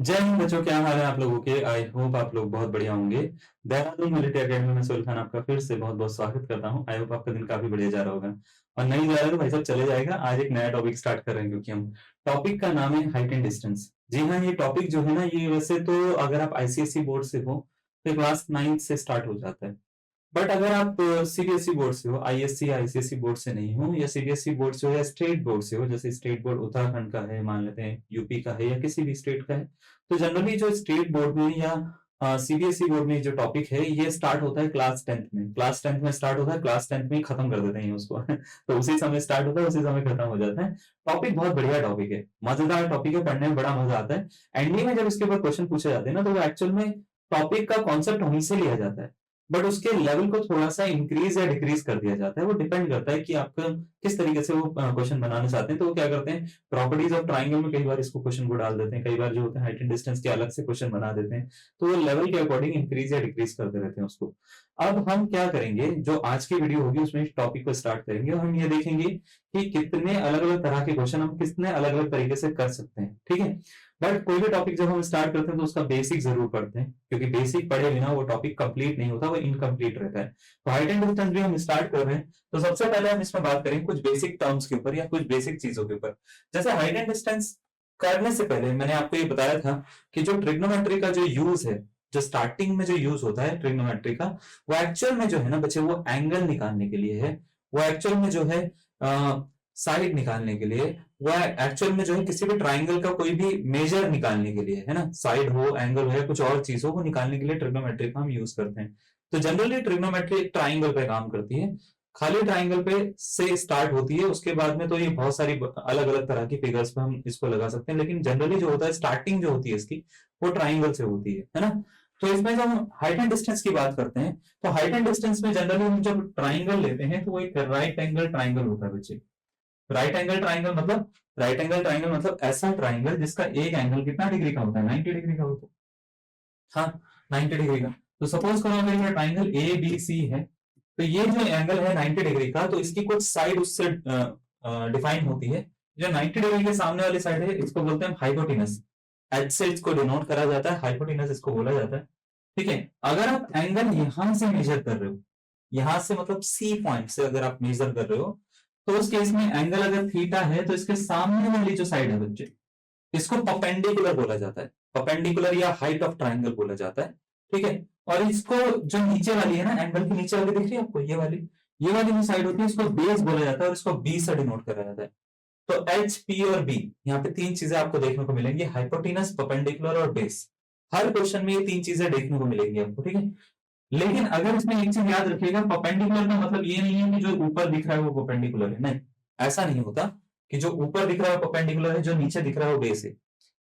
जय हिंद बच्चों, क्या हाल है आप लोगों के। आई होप आप लोग बहुत बढ़िया होंगे। देहरादून मिलिट्री एकेडमी में सोहेल खान आपका फिर से बहुत बहुत स्वागत करता हूं। आई होप आपका दिन काफी बढ़िया जा रहा होगा और नहीं जा रहा है तो भाई साहब चले जाएगा। आज एक नया टॉपिक स्टार्ट कर रहे हैं क्योंकि हम टॉपिक का नाम है हाइट एंड डिस्टेंस। जी हाँ, ये टॉपिक जो है ना, ये वैसे तो अगर आप आईसीएसई बोर्ड से हो तो क्लास 9 से स्टार्ट हो जाता है। बट अगर आप सीबीएसई बोर्ड से हो, आईएससी आईसीएसई बोर्ड से नहीं हो, या सीबीएसई बोर्ड से हो या स्टेट बोर्ड से हो, जैसे स्टेट बोर्ड उत्तराखंड का है, मान लेते हैं यूपी का है या किसी भी स्टेट का है, तो जनरली जो स्टेट बोर्ड में या सीबीएसई बोर्ड में जो टॉपिक है ये स्टार्ट होता है क्लास 10th में। क्लास 10th में स्टार्ट होता है, क्लास 10th में ही खत्म कर देते हैं उसको तो उसी समय स्टार्ट होता है, उसी समय खत्म हो जाता है। टॉपिक बहुत बढ़िया टॉपिक है, मजेदार टॉपिक है, पढ़ने में बड़ा मजा आता है। एंड में जब इसके ऊपर क्वेश्चन पूछे जाते हैं ना, तो वो एक्चुअल में टॉपिक का कॉन्सेप्ट वहीं से लिया जाता है, बट उसके लेवल को थोड़ा सा इंक्रीज या डिक्रीज कर दिया जाता है। वो डिपेंड करता है कि आपका किस तरीके से वो क्वेश्चन बनाना चाहते हैं। तो वो क्या करते हैं, प्रॉपर्टीज ऑफ ट्राइंगल में कई बार इसको क्वेश्चन को डाल देते हैं, कई बार जो होता है हाइट एंड डिस्टेंस के अलग से क्वेश्चन बना देते हैं। तो वो लेवल के अकॉर्डिंग इंक्रीज या डिक्रीज करते रहते हैं उसको। अब हम क्या करेंगे, जो आज की वीडियो होगी उसमें इस टॉपिक को स्टार्ट करेंगे और हम ये देखेंगे कि कितने अलग अलग तरह के क्वेश्चन हम कितने अलग अलग तरीके से कर सकते हैं, ठीक है। बट कोई भी टॉपिक जब हम स्टार्ट करते हैं तो उसका बेसिक जरूर पढ़ते हैं, क्योंकि बेसिक पढ़े बिना वो टॉपिक कंप्लीट नहीं होता, वो इनकम्प्लीट रहता है। तो हाइट एंड डिस्टेंस भी हम स्टार्ट कर रहे हैं, तो सबसे पहले हम इसमें बात करेंगे कुछ बेसिक टर्म्स के ऊपर या कुछ बेसिक चीजों के ऊपर। जैसे हाइट एंड डिस्टेंस करने से पहले मैंने आपको ये बताया था कि जो ट्रिग्नोमेट्री का जो यूज है, जो स्टार्टिंग में जो यूज होता है ट्रिग्नोमेट्री का, वो एक्चुअल में जो है ना बच्चे, वो एंगल निकालने के लिए है। वो एक्चुअल में जो है साइड निकालने के लिए, वो एक्चुअल में जो है किसी भी ट्राइंगल का कोई भी मेजर निकालने के लिए है ना, साइड हो, एंगल हो या कुछ और चीज हो, वो निकालने के लिए ट्रिग्नोमेट्री का हम यूज करते हैं। तो जनरली ट्रिग्नोमेट्री एक ट्राइंगल पे काम करती है, खाली ट्राइंगल पे से स्टार्ट होती है। उसके बाद में तो ये बहुत सारी अलग अलग तरह की फिगर्स पे हम इसको लगा सकते हैं, लेकिन जनरली जो होता है स्टार्टिंग जो होती है इसकी, वो ट्राइंगल से होती है ना। तो इसमें जब हम हाइट एंड डिस्टेंस की बात करते हैं, तो हाइट एंड डिस्टेंस में जनरली हम जब ट्राइंगल लेते हैं तो वो एक राइट एंगल ट्राइंगल होता है बच्चे। राइट एंगल ट्राइंगल मतलब ऐसा ट्राइंगल जिसका एक एंगल कितना डिग्री का होता है, 90 डिग्री का होता है। हाँ, 90 डिग्री का। तो सपोज करो अगर ये ट्राइंगल ए बी सी है, तो ये जो एंगल है 90 डिग्री का, तो इसकी कुछ साइड उससे डिफाइन होती है। जो 90 डिग्री के सामने वाली साइड है, इसको बोलते हैं हाइपोटेनस। एच से इसको डिनोट करा जाता है, हाइपोटेनस इसको बोला जाता है, ठीक है। अगर आप एंगल यहां से मेजर कर रहे हो, यहां से मतलब सी पॉइंट से अगर आप मेजर कर रहे हो, तो उस केस में एंगल अगर थीटा है, तो इसके सामने वाली जो साइड है बच्चे, इसको परपेंडिकुलर बोला जाता है। परपेंडिकुलर या हाइट ऑफ ट्राइंगल बोला जाता है, ठीक है। और इसको जो नीचे वाली है ना, एंगल की नीचे वाली दिख रही है आपको, ये वाली जो साइड होती है, इसको बेस बोला जाता है और इसको बी से डिनोट करा जाता है। तो एच पी और बी, यहाँ पे तीन चीजें आपको देखने को मिलेंगी, हाइपोटेनस, परपेंडिकुलर और बेस। हर क्वेश्चन में ये तीन चीजें देखने को मिलेंगी आपको, ठीक है। लेकिन अगर इसमें एक चीज याद रखिएगा, परपेंडिकुलर का मतलब ये नहीं है कि जो ऊपर दिख रहा है वो परपेंडिकुलर है, नहीं, ऐसा नहीं होता कि जो ऊपर दिख रहा है परपेंडिकुलर है, जो नीचे दिख रहा है वो बेस है।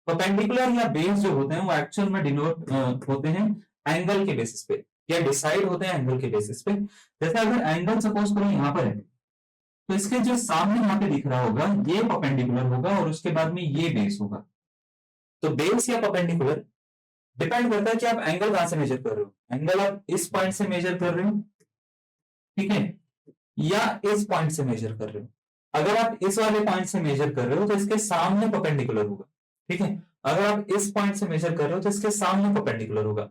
परपेंडिकुलर या बेस जो होते हैं वो एक्चुअल में डिनोट होते हैं एंगल के बेसिस पे, या डिसाइड होते हैं एंगल के बेसिस पे। जैसे अगर एंगल सपोज करो यहाँ पर है, तो इसके जो सामने यहाँ पे दिख रहा होगा ये परपेंडिकुलर होगा और उसके बाद में ये बेस होगा। तो बेस या परपेंडिकुलर डिपेंड करता है कि आप एंगल कहां से मेजर कर रहे हो। एंगल आप इस पॉइंट से मेजर कर रहे हो, ठीक है, या इस पॉइंट से मेजर कर रहे हो। अगर आप इस वाले पॉइंट से मेजर कर रहे हो तो इसके सामने परपेंडिकुलर होगा, ठीक है। अगर आप इस पॉइंट से मेजर कर रहे हो तो इसके सामने परपेंडिकुलर होगा।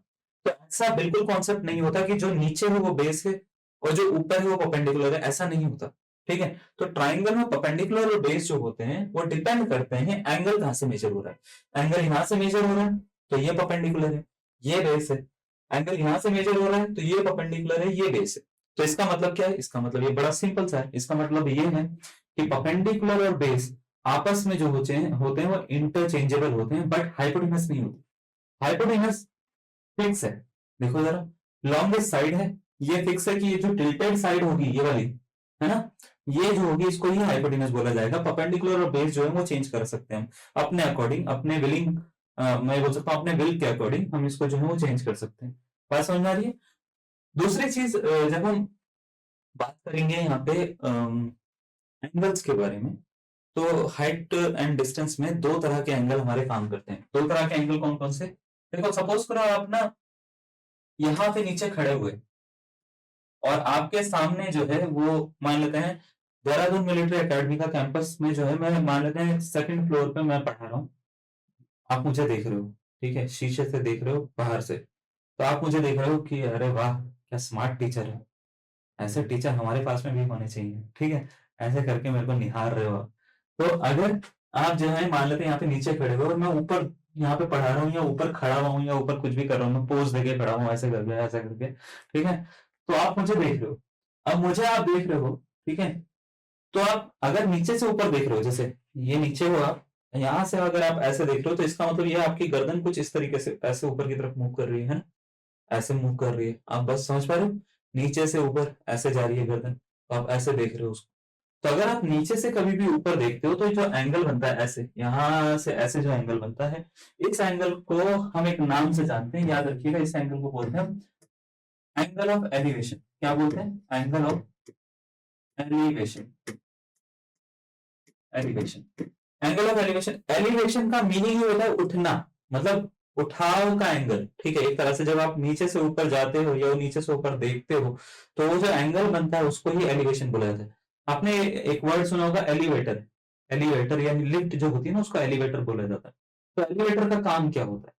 तो ऐसा बिल्कुल कॉन्सेप्ट नहीं होता कि जो नीचे है वो बेस है और जो ऊपर है वो परपेंडिकुलर है, ऐसा नहीं होता, ठीक है। तो ट्राइंगल में परपेंडिकुलर और बेस जो होते हैं वो डिपेंड करते हैं एंगल कहां से मेजर हो रहा है। एंगल यहां से मेजर हो रहा है तो ये परपेंडिकुलर है, ये बेस है। एंगल यहां से मेजर हो रहा है तो ये परपेंडिकुलर है, ये बेस है। तो इसका मतलब क्या है, इसका मतलब ये बड़ा सिंपल सा है। इसका मतलब ये है कि परपेंडिकुलर और बेस आपस में जो होते हैं वो इंटरचेंजेबल होते हैं, बट हाइपोटेनस नहीं होते। हाइपोटेनस फिक्स है। देखो जरा, लॉन्गेस्ट साइड है, ये फिक्स है कि ये जो टिल्टेड साइड होगी ये वाली, है ना, ये जो होगी इसको ही हाइपोटेनस बोला जाएगा। परपेंडिकुलर और बेस जो है वो चेंज कर सकते हैं हम अपने अकॉर्डिंग, अपने विलिंग, मैं बोल सकता हूँ अपने विल के अकॉर्डिंग हम इसको जो है वो चेंज कर सकते हैं। बात समझ में आ रही है। दूसरी चीज, जब हम बात करेंगे यहाँ पे एंगल्स के बारे में, तो हाइट एंड डिस्टेंस में दो तरह के एंगल हमारे काम करते हैं। दो तरह के एंगल कौन कौन से, देखो सपोज करो आप ना यहाँ पे नीचे खड़े हुए और आपके सामने जो है वो, मान लेते हैं देहरादून मिलिट्री एकेडमी का कैंपस में जो है, मैं मान लेते हैं सेकंड फ्लोर पे मैं पढ़ा रहा हूँ, आप मुझे देख रहे हो, ठीक है, शीशे से देख रहे हो बाहर से, तो आप मुझे देख रहे हो कि अरे वाह क्या स्मार्ट टीचर है, ऐसे टीचर हमारे पास में भी होने चाहिए, ठीक है, ऐसे करके मेरे को निहार रहे हो आप। तो अगर आप जो है मान लेते हैं यहाँ पे नीचे खड़े हो और मैं ऊपर यहाँ पे पढ़ा रहा हूँ या ऊपर खड़ा हुआ हूँ या ऊपर कुछ भी कर रहा हूँ, मैं पोज देके खड़ा हूँ ऐसे करके ऐसे करके, ठीक है, तो आप मुझे देख रहे हो, अब मुझे आप देख रहे हो, ठीक है, तो आप अगर नीचे से ऊपर देख रहे हो, जैसे ये नीचे हो आप, यहाँ से अगर आप ऐसे देख रहे हो तो इसका मतलब ये आपकी गर्दन कुछ इस तरीके से ऐसे ऊपर की तरफ मूव कर रही है ना, ऐसे मूव कर रही है, आप बस समझ पा रहे हो, नीचे से ऊपर ऐसे जा रही है गर्दन, तो आप ऐसे देख रहे हो उसको। तो अगर आप नीचे से कभी भी ऊपर देखते हो तो जो एंगल बनता है ऐसे, यहाँ से ऐसे जो एंगल बनता है, इस एंगल को हम एक नाम से जानते हैं, याद रखिएगा, इस एंगल को बोलते हैं एंगल ऑफ एलिवेशन। क्या बोलते हैं? Angle of elevation. Elevation, angle of elevation, elevation का मीनिंग ही होता है उठना, मतलब उठाव का एंगल, ठीक है, एक तरह से जब आप नीचे से ऊपर जाते हो या नीचे से ऊपर देखते हो तो वो जो एंगल बनता है उसको ही एलिवेशन बोला जाता है। आपने एक वर्ड सुना होगा एलिवेटर, एलिवेटर यानी लिफ्ट जो होती है ना उसको एलिवेटर बोला जाता है। तो एलिवेटर का काम क्या होता है?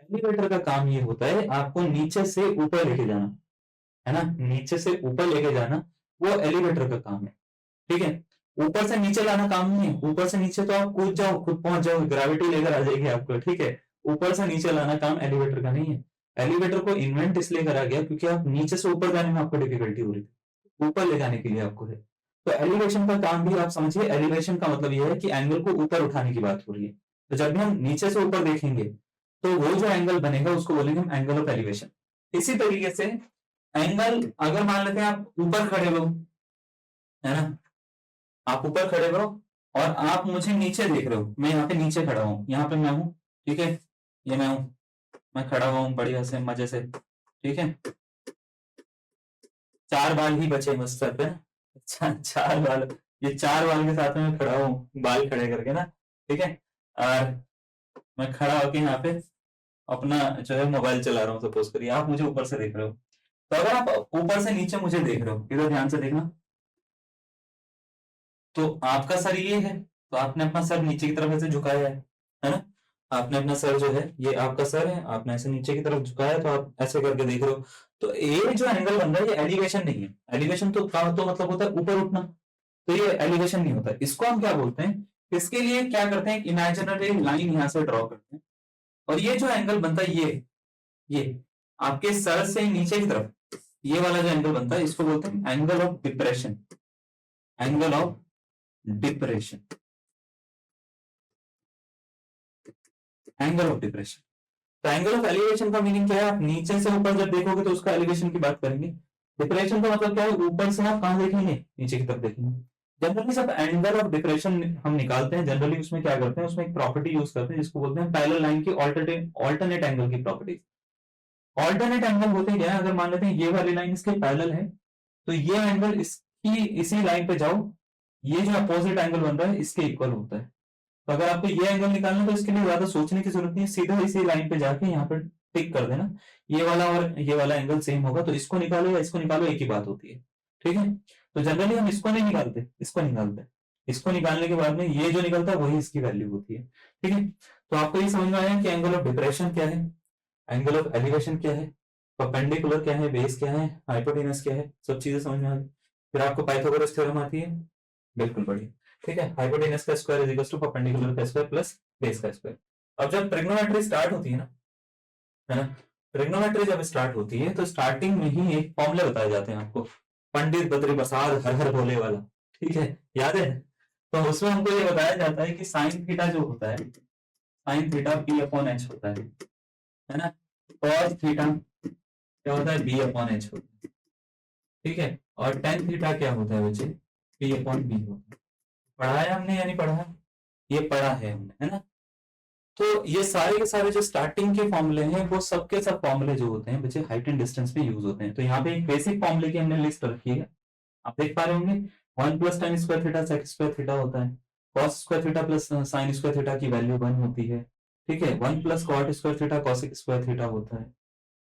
एलिवेटर का काम ये होता है आपको नीचे से ऊपर लेके जाना, है ना, नीचे से ऊपर लेके जाना, वो एलिवेटर का काम है, ठीक है। ऊपर से नीचे लाना काम नहीं है, ऊपर से नीचे तो आप कूद जाओ, खुद पहुंच जाओ, ग्रेविटी लेकर आ जाएगी आपको, ठीक है। ऊपर से नीचे लाना काम एलिवेटर का नहीं है। एलिवेटर को इन्वेंट इसलिए करा गया क्योंकि आप नीचे से ऊपर जाने में आपको डिफिकल्टी हो रही थी, ऊपर ले जाने के लिए आपको है। तो एलिवेशन का काम भी आप समझिए, एलिवेशन का मतलब यह है कि एंगल को ऊपर उठाने की बात हो रही है। तो जब भी हम नीचे से ऊपर देखेंगे तो वो जो एंगल बनेगा उसको बोलेंगे हम एंगल ऑफ एलिवेशन। इसी तरीके से एंगल, अगर मान लेते हैं आप ऊपर खड़े हो, है ना, आप ऊपर खड़े हो और आप मुझे नीचे देख रहे हो, मैं यहाँ पे नीचे खड़ा हूँ, यहाँ पे मैं हूँ, ठीक है, ये मैं हूँ, मैं खड़ा हुआ हूँ बढ़िया से मजे से, ठीक है, 4 बाल ही बचे बस सर पे, 4 बाल, ये 4 बाल के साथ में मैं खड़ा हूँ बाल खड़े करके ना, ठीक है, और मैं खड़ा होके यहाँ पे अपना जो है मोबाइल चला रहा हूँ, सपोज करिए, आप मुझे ऊपर से देख रहे हो। तो अगर आप ऊपर से नीचे मुझे देख रहे हो, इधर ध्यान से देखना, तो आपका सर ये है, तो आपने अपना सर नीचे की तरफ ऐसे झुकाया है ना, आपने अपना सर जो है ये आपका सर है, आपने ऐसे नीचे की तरफ झुकाया, तो आप ऐसे करके देख रहे हो। तो ये जो एंगल बन रहा है ये एलिवेशन नहीं है, एलिवेशन तो का तो मतलब होता है ऊपर उठना, तो ये एलिवेशन नहीं होता। इसको हम क्या बोलते हैं, इसके लिए क्या करते हैं, इमेजिनरी लाइन यहाँ से ड्रॉ करते हैं, और ये जो एंगल बनता है ये आपके सर से नीचे की तरफ ये वाला जो एंगल बनता है इसको बोलते हैं angle of depression, angle of depression, angle of depression. तो एंगल ऑफ एलिवेशन का मीनिंग क्या है, आप नीचे से ऊपर जब देखोगे तो उसका एलिवेशन की बात करेंगे। डिप्रेशन का मतलब क्या है, ऊपर से आप कहां देखेंगे, नीचे की तरफ देखेंगे। जनरली जब एंगल ऑफ डिप्रेशन हम निकालते हैं, जनरली उसमें क्या करते हैं, उसमें एक प्रॉपर्टी यूज करते हैं जिसको बोलते हैं पैरेलल लाइन की ऑल्टरनेट एंगल की प्रॉपर्टी। ऑल्टरनेट एंगल होते क्या है, अगर मान लेते हैं ये वाली लाइन इसके पैरेलल है, तो ये एंगल इसकी इसी लाइन पे जाओ, ये जो अपोजिट एंगल बन रहा है इसके इक्वल होता है। तो अगर आपको ये एंगल निकालना है तो इसके लिए ज्यादा सोचने की जरूरत नहीं है, सीधा इसी लाइन पे जाके यहाँ पर टिक कर देना, ये वाला और ये वाला एंगल सेम होगा, तो इसको निकालो या इसको निकालो एक ही बात होती है, ठीक है। तो जनरली हम इसको नहीं निकालते, इसको निकालते, इसको निकालने के बाद में ये जो निकलता है वही इसकी वैल्यू होती है, ठीक है। तो आपको ये समझ में आया कि एंगल ऑफ डिप्रेशन क्या है, एंगल ऑफ एलिवेशन क्या है, परपेंडिकुलर क्या है, बेस क्या है, हाइपोटेनस क्या है, सब चीजें समझ में आ गई। फिर आपको पाइथागोरस थ्योरम आती है, बिल्कुल बढ़िया, ठीक है, हाइपोटेनस का square is equal to perpendicular का स्क्वायर प्लस बेस का स्क्वायर। अब जब ट्रिग्नोमेट्री स्टार्ट होती है ना, ट्रिग्नोमेट्री जब स्टार्ट होती है तो स्टार्टिंग में ही एक फॉर्मूले बताए जाते हैं आपको, पंडित बद्री प्रसाद हर हर भोले वाला, ठीक है, याद है। तो उसमें हमको ये बताया जाता है कि साइन थीटा जो होता है, sine theta P upon H होता है ना, कॉस थीटा क्या होता है, बी अपॉन एच होता है, ठीक है, और टेन थीटा क्या होता है बच्चे, पी अपॉन बी होता है। पढ़ा है हमने या नहीं पढ़ा है, ये पढ़ा है हमने, है ना। तो ये सारे के सारे जो स्टार्टिंग के फॉर्मूले हैं वो सबके सब फॉर्मूले जो होते हैं बच्चे हाइट एंड डिस्टेंस में यूज होते हैं। तो यहाँ पे एक बेसिक फॉर्मूले की हमने लिस्ट रखी है, आप देख पा रहे होंगे, 1 plus tan square theta sec square theta होता है, cos square theta plus sine square theta की वैल्यू 1 होती है, ठीक है, 1 plus cot square theta cosec square theta होता है।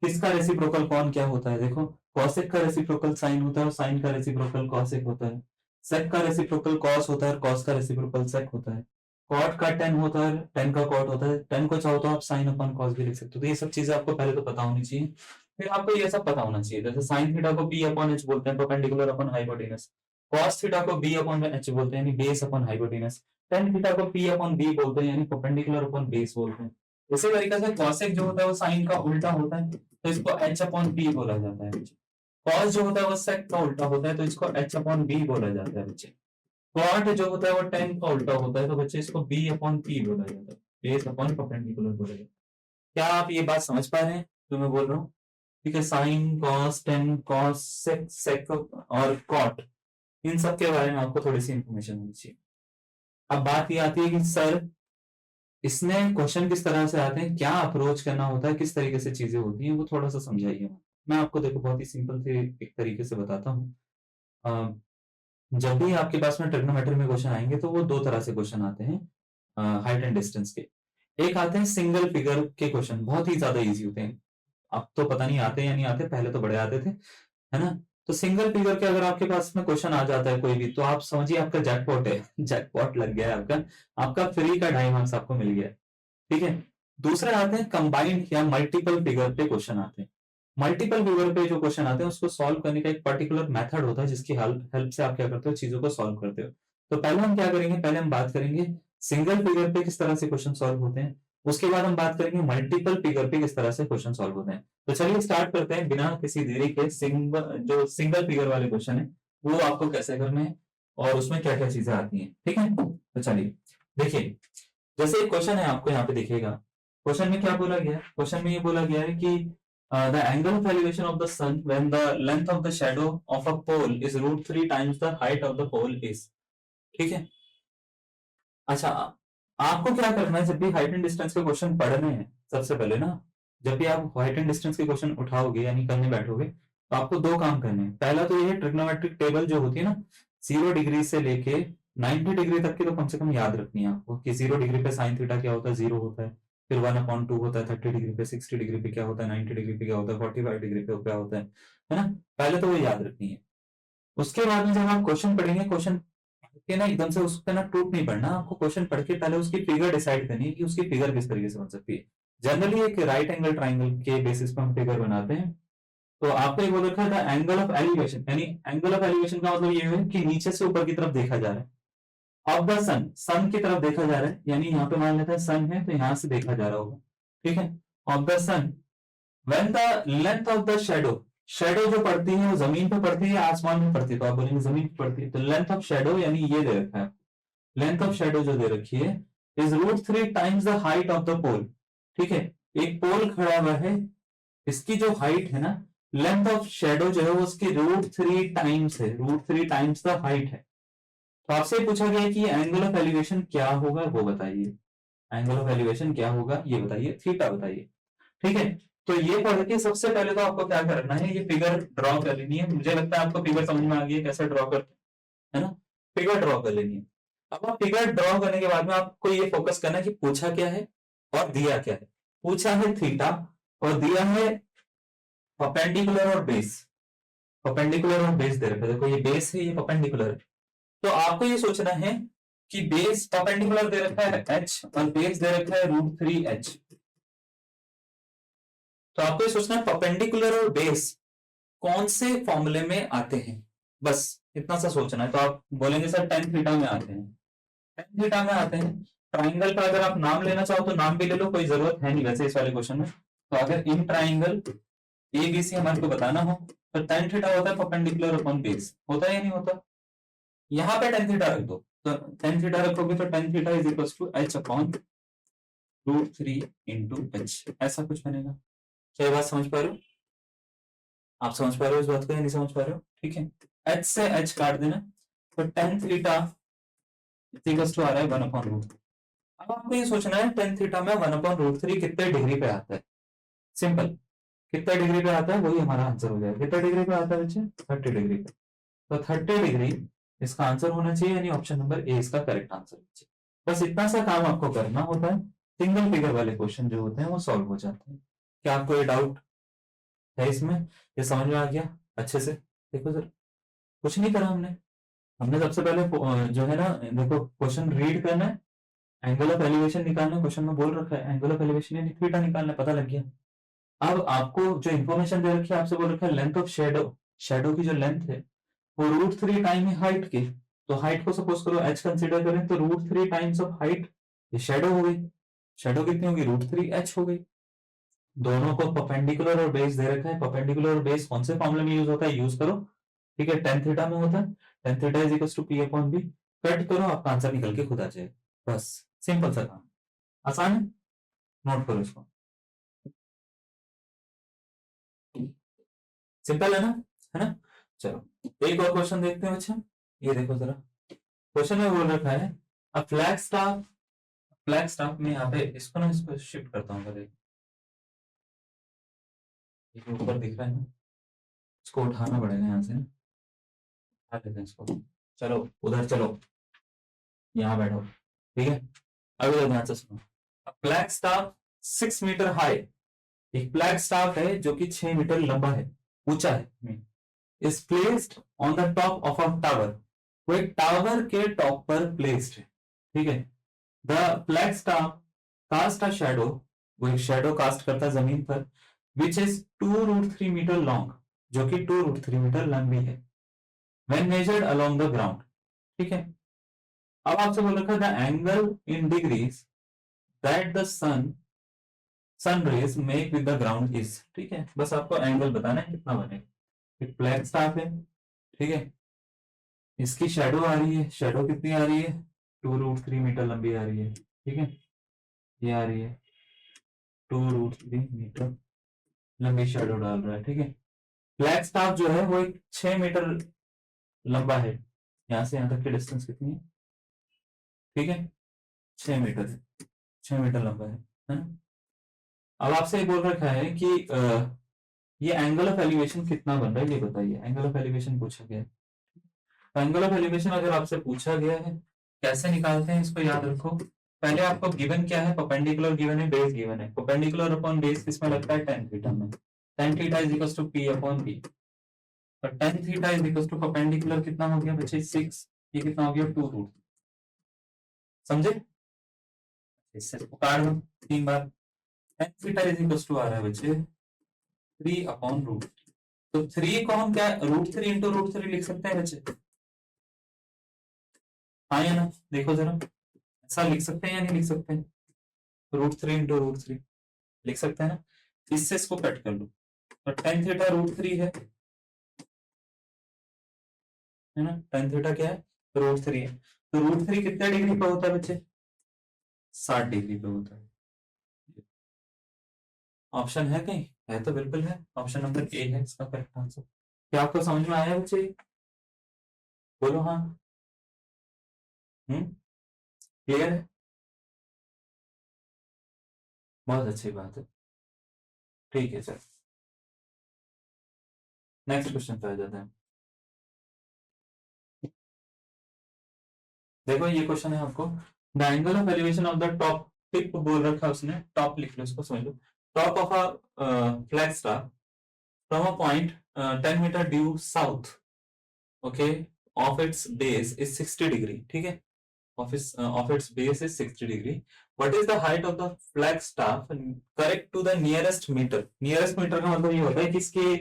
किसका रेसिप्रोकल कौन क्या होता है, देखो कॉसेक का रेसिप्रोकल साइन होता है और साइन का रेसिप्रोकल कॉसेक होता है, सेक का रेसिप्रोकल कॉस होता है और कॉस का रेसिप्रोकल सेक होता है, कॉट का 10 होता है, 10 का कॉट होता है, 10 को चाहो तो आप साइन अपॉन कॉस भी लिख सकते हो। तो ये सब चीजें आपको पहले तो पता होनी चाहिए। फिर आपको ये सब पता होना चाहिए, जैसे साइन थीटा को बी अपॉन एच बोलते हैं, perpendicular upon hypotenuse. Cos theta को बी अपॉन एच बोलते हैं, यानी base upon hypotenuse. Tan theta को पी अपॉन बी बोलते हैं, यानी परपेंडिकुलर अपॉन बेस बोलते हैं। इसी तरीके से कॉसेक जो होता है वो साइन का उल्टा होता है, तो इसको एच अपॉन पी बोला जाता है। कॉस जो होता है वो सेक का उल्टा होता है, तो इसको एच अपॉन बी बोला जाता है बच्चे। कॉट जो होता है वो टेन का उल्टा होता है, तो बच्चे इसको बी अपॉन पी बोला जाता है, बेस अपॉन परपेंडिकुलर बोला जाता है। क्या आप ये बात समझ पा रहे हैं जो मैं बोल रहा हूँ? ठीक है, sine cos tan cos sec sec और कॉट, इन सब के बारे में आपको थोड़ी सी इंफॉर्मेशन होनी चाहिए। अब बात ये आती है कि सर इसमें क्वेश्चन किस तरह से आते हैं, क्या अप्रोच करना होता है, किस तरीके से चीजें होती हैं, वो थोड़ा सा समझाइए। मैं आपको देखो बहुत ही सिंपल से एक तरीके से बताता हूँ। जब भी आपके पास में ट्रिग्नोमेट्री में क्वेश्चन आएंगे तो वो दो तरह से क्वेश्चन आते हैं हाइट एंड डिस्टेंस के। एक आते हैं सिंगल फिगर के क्वेश्चन, बहुत ही ज्यादा इजी होते हैं। अब तो पता नहीं आते या नहीं आते, पहले तो बड़े आते थे, है ना। तो सिंगल फिगर के अगर आपके पास में क्वेश्चन आ जाता है कोई भी, तो आप समझिए आपका जैकपॉट है जैकपॉट लग गया है आपका, आपका फ्री का 2.5 मार्क्स आपको मिल गया। ठीक है, दूसरे आते हैं कंबाइंड या मल्टीपल फिगर पे क्वेश्चन आते हैं। मल्टीपल फिगर पे जो क्वेश्चन आते हैं उसको सॉल्व करने का एक पर्टिकुलर मेथड होता है, जिसकी हेल्प से आप क्या करते हो, चीजों को सॉल्व करते हो। तो पहले हम क्या करेंगे, पहले हम बात करेंगे सिंगल फिगर पे किस तरह से क्वेश्चन सॉल्व होते हैं, उसके बाद हम बात करेंगे मल्टीपल फिगर पे किस तरह से क्वेश्चन सॉल्व होते हैं। तो चलिए स्टार्ट करते हैं बिना किसी देरी के। जो सिंगल फिगर वाले क्वेश्चन है वो आपको कैसे करने हैं और उसमें क्या क्या चीजें आती हैं। ठीक है, तो चलिए देखिए, जैसे एक क्वेश्चन है आपको यहाँ पे दिखेगा। क्वेश्चन में क्या बोला गया है, क्वेश्चन में ये बोला गया है कि the angle of elevation of the sun when the length of the shadow of a pole is √3 times the height of the pole is. ठीक है, अच्छा आपको क्या करना है, जब भी हाइट एंड डिस्टेंस के क्वेश्चन पढ़ने हैं, सबसे पहले ना, जब भी आप हाइट एंड डिस्टेंस के क्वेश्चन उठाओगे यानी करने बैठोगे, तो आपको दो काम करने हैं। पहला तो ये ट्रिग्नोमेट्रिक टेबल जो होती है ना, 0 डिग्री से लेके 90 डिग्री तक की तो कम से कम याद रखनी है आपको, कि 0 डिग्री पे साइन थीटा क्या होता है, 0 होता है। फिर 1/2 होता है 30 डिग्री पे, 60 डिग्री पे क्या होता है, 90 डिग्री पे क्या होता है, 45 डिग्री पे क्या होता है ना। पहले तो वो याद रखनी है। उसके बाद में जब आप क्वेश्चन पढ़ेंगे, क्वेश्चन कि ना एकदम से उस पे ना टूट नहीं पड़ना, आपको क्वेश्चन पढ़ के पहले उसकी फिगर डिसाइड करनी है कि उसकी फिगर किस तरीके से बन सकती है। जनरली एक राइट एंगल ट्राइंगल के बेसिस पर हम फिगर बनाते हैं। तो आपको एक बोल रखा था एंगल ऑफ एलिवेशन, यानी एंगल ऑफ एलिवेशन का मतलब ये है कि नीचे से ऊपर की तरफ देखा जा रहा है। ऑफ द सन, सन की तरफ देखा जा रहा है, यानी यहाँ पे मान लेते हैं सन है तो यहाँ से देखा जा रहा होगा। ठीक है, of the sun when the length of the shadow, shadow जो पड़ती है वो जमीन पे पड़ती है या आसमान में पड़ती है, तो आप बोलेंगे जमीन पे पड़ती है। तो लेंथ ऑफ शैडो यानी ये दे रखा है, लेंथ ऑफ शैडो जो दे रखी है is √3 times the height of the pole. ठीक है, एक पोल खड़ा हुआ है, इसकी जो हाइट है ना, लेंथ ऑफ शैडो जो है वो उसकी √3 टाइम्स है, √3 टाइम्स द हाइट है। तो आपसे पूछा गया है कि एंगल ऑफ एलिवेशन क्या होगा, वो बताइए। एंगल ऑफ एलिवेशन क्या होगा ये बताइए, थीटा बताइए। ठीक है, तो ये पढ़ के सबसे पहले तो आपको क्या करना है, ये फिगर ड्रॉ कर लेनी है। मुझे लगता है आपको फिगर समझ में आ गई है कैसे ड्रॉ करते हैं, है ना। फिगर ड्रॉ कर लेनी है। अब आप फिगर ड्रॉ करने के बाद में आपको ये फोकस करना है कि पूछा क्या है और दिया क्या है। पूछा है थीटा और दिया है परपेंडिकुलर और बेस। परपेंडिकुलर और बेस दे रखा है, देखो ये बेस है, ये परपेंडिकुलर है। तो आपको ये सोचना है कि बेस परपेंडिकुलर दे रखा है h और बेस दे रखा है √3h। तो आपको ये सोचना है परपेंडिकुलर और बेस कौन से फॉर्मूले में आते हैं, बस इतना सा सोचना है। तो आप बोलेंगे सर tan थीटा में आते हैं, tan थीटा में आते हैं। ट्राइंगल का अगर आप नाम लेना चाहो तो नाम भी ले लो, कोई जरूरत है नहीं वैसे इस वाले क्वेश्चन में। तो अगर इन ट्राइंगल ABC हमारे को बताना हो तो tan थीटा होता है परपेंडिकुलर अपॉन बेस, होता है या नहीं होता। यहाँ पे tan थीटा रख दो, तो tan थीटा रखोगे तो tan theta is equal to h upon √3 into h, ऐसा कुछ बनेगा। क्या ये बात समझ पा रहे हो, आप समझ पा रहे हो इस बात को या नहीं समझ पा रहे हो। ठीक है, h से h काट देना, तो tan थीटा इक्वल टू आ रहा है 1/√। अब आपको ये सोचना है tan थीटा में 1/√3 कितने डिग्री पे आता है। सिंपल, कितने डिग्री पे आता है वही हमारा आंसर हो जाएगा। कितने डिग्री पे आता है बच्चे, 30 डिग्री पे। तो 30 डिग्री इसका आंसर होना चाहिए, यानी ऑप्शन नंबर ए इसका करेक्ट आंसर होना चाहिए। बस इतना सा काम आपको करना होता है, सिंगल फिगर वाले क्वेश्चन जो होते हैं वो सॉल्व हो जाते हैं। क्या आपको ये डाउट है इसमें, ये समझ में आ गया अच्छे से। देखो सर कुछ नहीं करा हमने, हमने सबसे पहले जो है ना, देखो क्वेश्चन रीड करना है, एंगल ऑफ एलिवेशन निकालना क्वेश्चन में बोल रखा है, एंगल ऑफ एलिवेशन यानी थीटा निकालना, पता लग गया। अब आपको जो इन्फॉर्मेशन दे रखी है, आपसे बोल रखा है लेंथ ऑफ शेडो, शेडो की जो लेंथ है वो √3 टाइम है हाइट की। तो हाइट को सपोज करो h कंसीडर करें तो √3 टाइम्स ऑफ हाइट, ये शेडो हो गई, शेडो कितनी होगी √3h हो गई। दोनों को परपेंडिकुलर और बेस दे रखा है, परपेंडिकुलर और बेस कौन से फॉर्मूले में यूज होता है, यूज करो, ठीक है, tan थीटा में होता है, tan theta is equals to p upon b, cut करो आपका आंसर निकल के खुद आ जाएगा, बस सिंपल सा काम, आसान है, नोट करो इसको, सिंपल है ना। चलो एक और क्वेश्चन देखते हैं बच्चा, ये देखो जरा, क्वेश्चन में बोल रखा है a flag staff, flag staff में यहाँ पे इसको शिफ्ट करता हूँ, देखो ये ऊपर दिख रहा है ना, इसको उठाना पड़ेगा यहाँ से, उठा लेते हैं इसको, चलो उधर चलो, यहाँ बैठो, ठीक है। अभी तो ध्यान से सुनो, फ्लैग स्टाफ 6 मीटर हाई, एक फ्लैग स्टाफ है जो कि 6 मीटर लंबा है, ऊंचा है, is placed on the top of a tower, वो एक टावर के टॉप पर प्लेस्ड है, ठीक है। The flag staff cast a shadow, वो एक शैडो कास्ट करता है जमीन पर, विच इज 2√3 मीटर लॉन्ग, जो कि 2√3 मीटर लंबी है, when measured along the ground, ठीक है। अब आपसे बोल रखा है the angle in degrees that the sun rays make with the ground is, ठीक है, बस आपको एंगल बताना है कितना बनेगा। एक फ्लैग स्टाफ है, ठीक है, इसकी शेडो आ रही है, शेडो कितनी आ रही है 2√3 मीटर लंबी आ रही है, ठीक है, ये आ रही है 2√3 मीटर लंबी शेडो डाल रहा है, ठीक है। फ्लैग स्टाफ जो है वो एक 6 मीटर लंबा है, यहां से यहां तक की डिस्टेंस कितनी है, ठीक है, 6 मीटर, 6 मीटर लंबा है ना। अब आपसे ये बोल रखा है कि ये एंगल ऑफ एलिवेशन कितना बन रहा है, ये बताइए, एंगल ऑफ एलिवेशन पूछा गया है। एंगल ऑफ एलिवेशन अगर आपसे पूछा गया है, कैसे निकालते हैं इसको याद रखो, पहले आपको गिवन क्या है, परपेंडिकुलर गिवन है, बेस गिवन है, परपेंडिकुलर अपॉन बेस किसमें लगता है, tan थीटा में, tan theta is equal to p upon b, तो tan theta is equal to perpendicular कितना हो गया बच्चे 6, ये कितना हो गया 2√, समझे, इससे काट दो 3 बार, tan theta is equal to आ रहा है बच्चे 3 अपॉन √, तो 3 को हम क्या √3 इंटू √3 लिख सकते हैं बच्चे, हाँ या ना, देखो जरा, ऐसा लिख सकते हैं या नहीं लिख सकते हैं, √3 इंटू √3 लिख सकते हैं ना, इससे इसको कट कर लो, तो tan थीटा √3 है ना, tan थीटा क्या है √3 है, तो √3 कितने डिग्री पे होता है बच्चे, 60 डिग्री पे होता है। ऑप्शन है कहीं, है तो बिल्कुल है, ऑप्शन नंबर ए है इसका करेक्ट आंसर। क्या आपको समझ में आया बच्चे, बोलो हाँ, क्लियर है, बहुत अच्छी बात है, ठीक है सर, नेक्स्ट क्वेश्चन पे आ जाते हैं। देखो ये क्वेश्चन है आपको, the angle of elevation of the top, tip बोल रखा है उसने, टॉप लिख लो इसको, समझ लो, top of a flag star from a point 10 metre due south, okay, of its base is 60 degree, ठीक है, of its base is 60 degree, what is the height of the flag staff correct to the nearest metre, nearest metre का मतलब ये होता है कि इसके